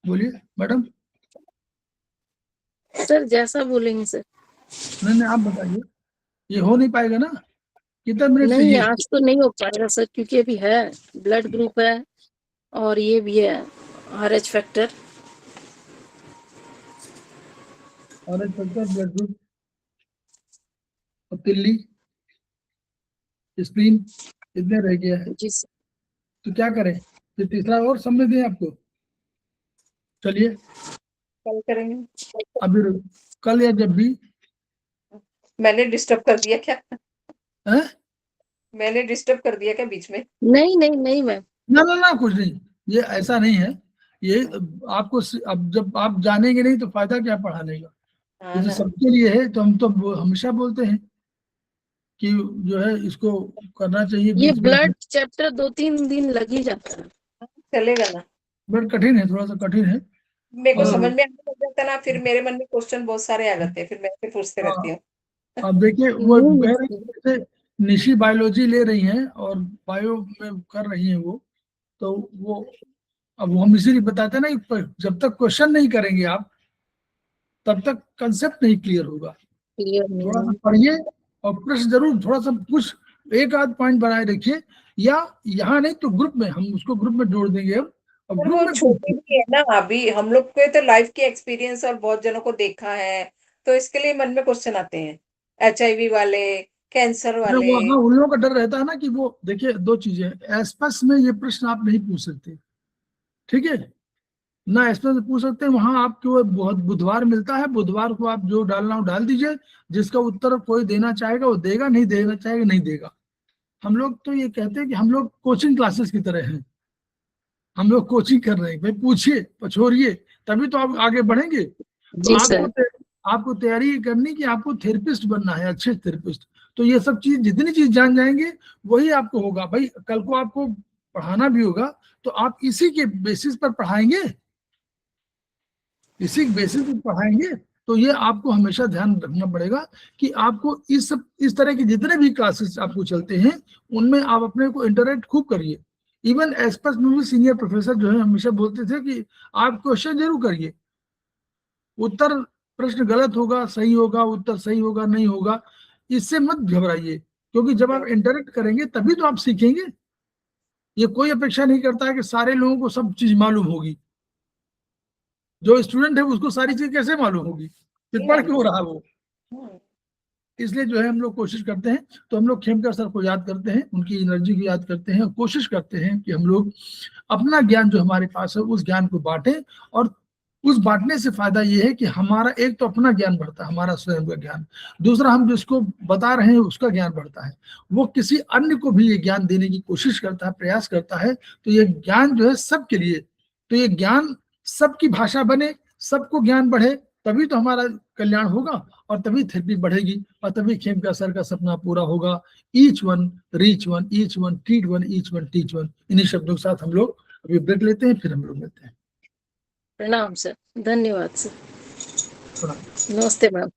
बोलिए मैडम। सर जैसा बोलेंगे सर। नहीं आप बताइए, ये हो नहीं पाएगा ना? कितना मिनट नहीं, चाहिए? आज तो नहीं हो पाएगा सर, क्योंकि अभी है ब्लड ग्रुप है और ये भी है RH factor. RH factor, blood group और तिल्ली, स्प्लीन, इतने रह गया है। जी सर। तो क्या करें, ये तीसरा और समझ दें आपको? चलिए कल करेंगे। अभी कल या जब भी। मैंने डिस्टर्ब कर दिया क्या? है? मैंने डिस्टर्ब कर दिया क्या बीच में? नहीं नहीं नहीं मैम। ना कुछ नहीं, ये ऐसा नहीं है। ये आपको अब जब आप जानेंगे नहीं तो फायदा क्या पढ़ाने का। हाँ ये तो ना। सबके लिए है, तो हम तो हमेशा बोलते हैं कि जो है इसको करना चाहिए ये बीच ब्लड में। चैप्टर 2-3 दिन लग ही जाता है। चलेगा ना। बट कठिन है, थोड़ा सा कठिन है। मेरे को और समझ में आने लग जाता है ना, फिर मेरे मन में क्वेश्चन बहुत सारे आ जाते हैं, फिर मैं फिर पूछते रहती हूँ। अब देखिए वो नहीं कह नहीं रही है जैसे निशी बायोलॉजी ले रही हैं और बायो में कर रही हैं वो, तो वो अब हम इसीलिए बताते हैं ना कि जब तक क्वेश्चन नहीं करेंगे आप तब तक कंसेप्ट नहीं क्लियर होगा। क्लियर थोड़ा सा नहीं। पढ़िए और प्रश्न जरूर थोड़ा सा कुछ एक आध पॉइंट बनाए रखिए, या यहाँ नहीं तो ग्रुप में, हम उसको ग्रुप में जोड़ देंगे अब, और पर ग्रुप वो में छोटे पूछिए। भी है ना, अभी हम लोग को तो लाइफ की एक्सपीरियंस और बहुत जनों को देखा है, तो इसके लिए मन में क्वेश्चन आते हैं। HIV वाले, कैंसर अरे वाले। वो हाँ, उन लोगों का डर रहता है ना कि वो देखिए दो चीजें, एस्पस में ये प्रश्न आप नहीं पूछ सकते, ठीक है ना? एस्पस में पूछ सकते हैं, वहां आपको बहुत बुधवार मिलता है, बुधवार को आप जो डालना हो डाल दीजिए, जिसका उत्तर कोई देना चाहेगा वो देगा, नहीं देना चाहेगा नहीं देगा। हम लोग तो ये कहते हैं कि हम लोग कोचिंग क्लासेस की तरह हैं, हम लोग कोचिंग कर रहे हैं, भाई पूछिए पछोरिए, तभी तो आप आगे बढ़ेंगे। तो जी सर। आपको तैयारी ये करनी कि आपको थेरेपिस्ट बनना है, अच्छे थेरेपिस्ट। तो ये सब चीज, जितनी चीज जान जाएंगे वही आपको होगा। भाई कल को आपको पढ़ाना भी होगा तो आप इसी के बेसिस पर पढ़ाएंगे, इसी बेसिस पर पढ़ाएंगे। तो ये आपको हमेशा ध्यान रखना पड़ेगा कि आपको इस तरह के जितने भी क्लासेस आपको चलते हैं उनमें आप अपने को इंटरेक्ट खूब करिए। इवन एस्पर्स में भी सीनियर प्रोफेसर जो है हमेशा बोलते थे कि आप क्वेश्चन जरूर करिए, उत्तर प्रश्न गलत होगा सही होगा, उत्तर सही होगा नहीं होगा, इससे मत घबराइए, क्योंकि जब आप इंटरेक्ट करेंगे तभी तो आप सीखेंगे। ये कोई अपेक्षा नहीं करता है कि सारे लोगों को सब चीज मालूम होगी। जो स्टूडेंट है उसको सारी चीज कैसे मालूम होगी, फिर पढ़ क्यों रहा वो। इसलिए जो है हम लोग कोशिश करते हैं, तो हम लोग खेमकर सर को याद करते हैं, उनकी एनर्जी को याद करते हैं, और कोशिश करते हैं कि हम लोग अपना ज्ञान जो हमारे पास है उस ज्ञान को बांटें। और उस बांटने से फायदा ये है कि हमारा एक तो अपना ज्ञान बढ़ता है, हमारा स्वयं का ज्ञान, दूसरा हम जिसको बता रहे हैं उसका ज्ञान बढ़ता है, वो किसी अन्य को भी ये ज्ञान देने की कोशिश करता है, प्रयास करता है। तो ये ज्ञान जो है सबके लिए, तो ये ज्ञान सबकी भाषा बने, सबको ज्ञान बढ़े, तभी तो हमारा कल्याण होगा और तभी थेरेपी बढ़ेगी और तभी खेमका सर का सपना पूरा होगा। Each one reach one, each one treat one, each one teach one. इन्हीं शब्दों के साथ हम लोग अभी ब्रेक लेते हैं, फिर हम लोग मिलते हैं। प्रणाम सर, धन्यवाद सर। प्रणाम। नमस्ते मैम।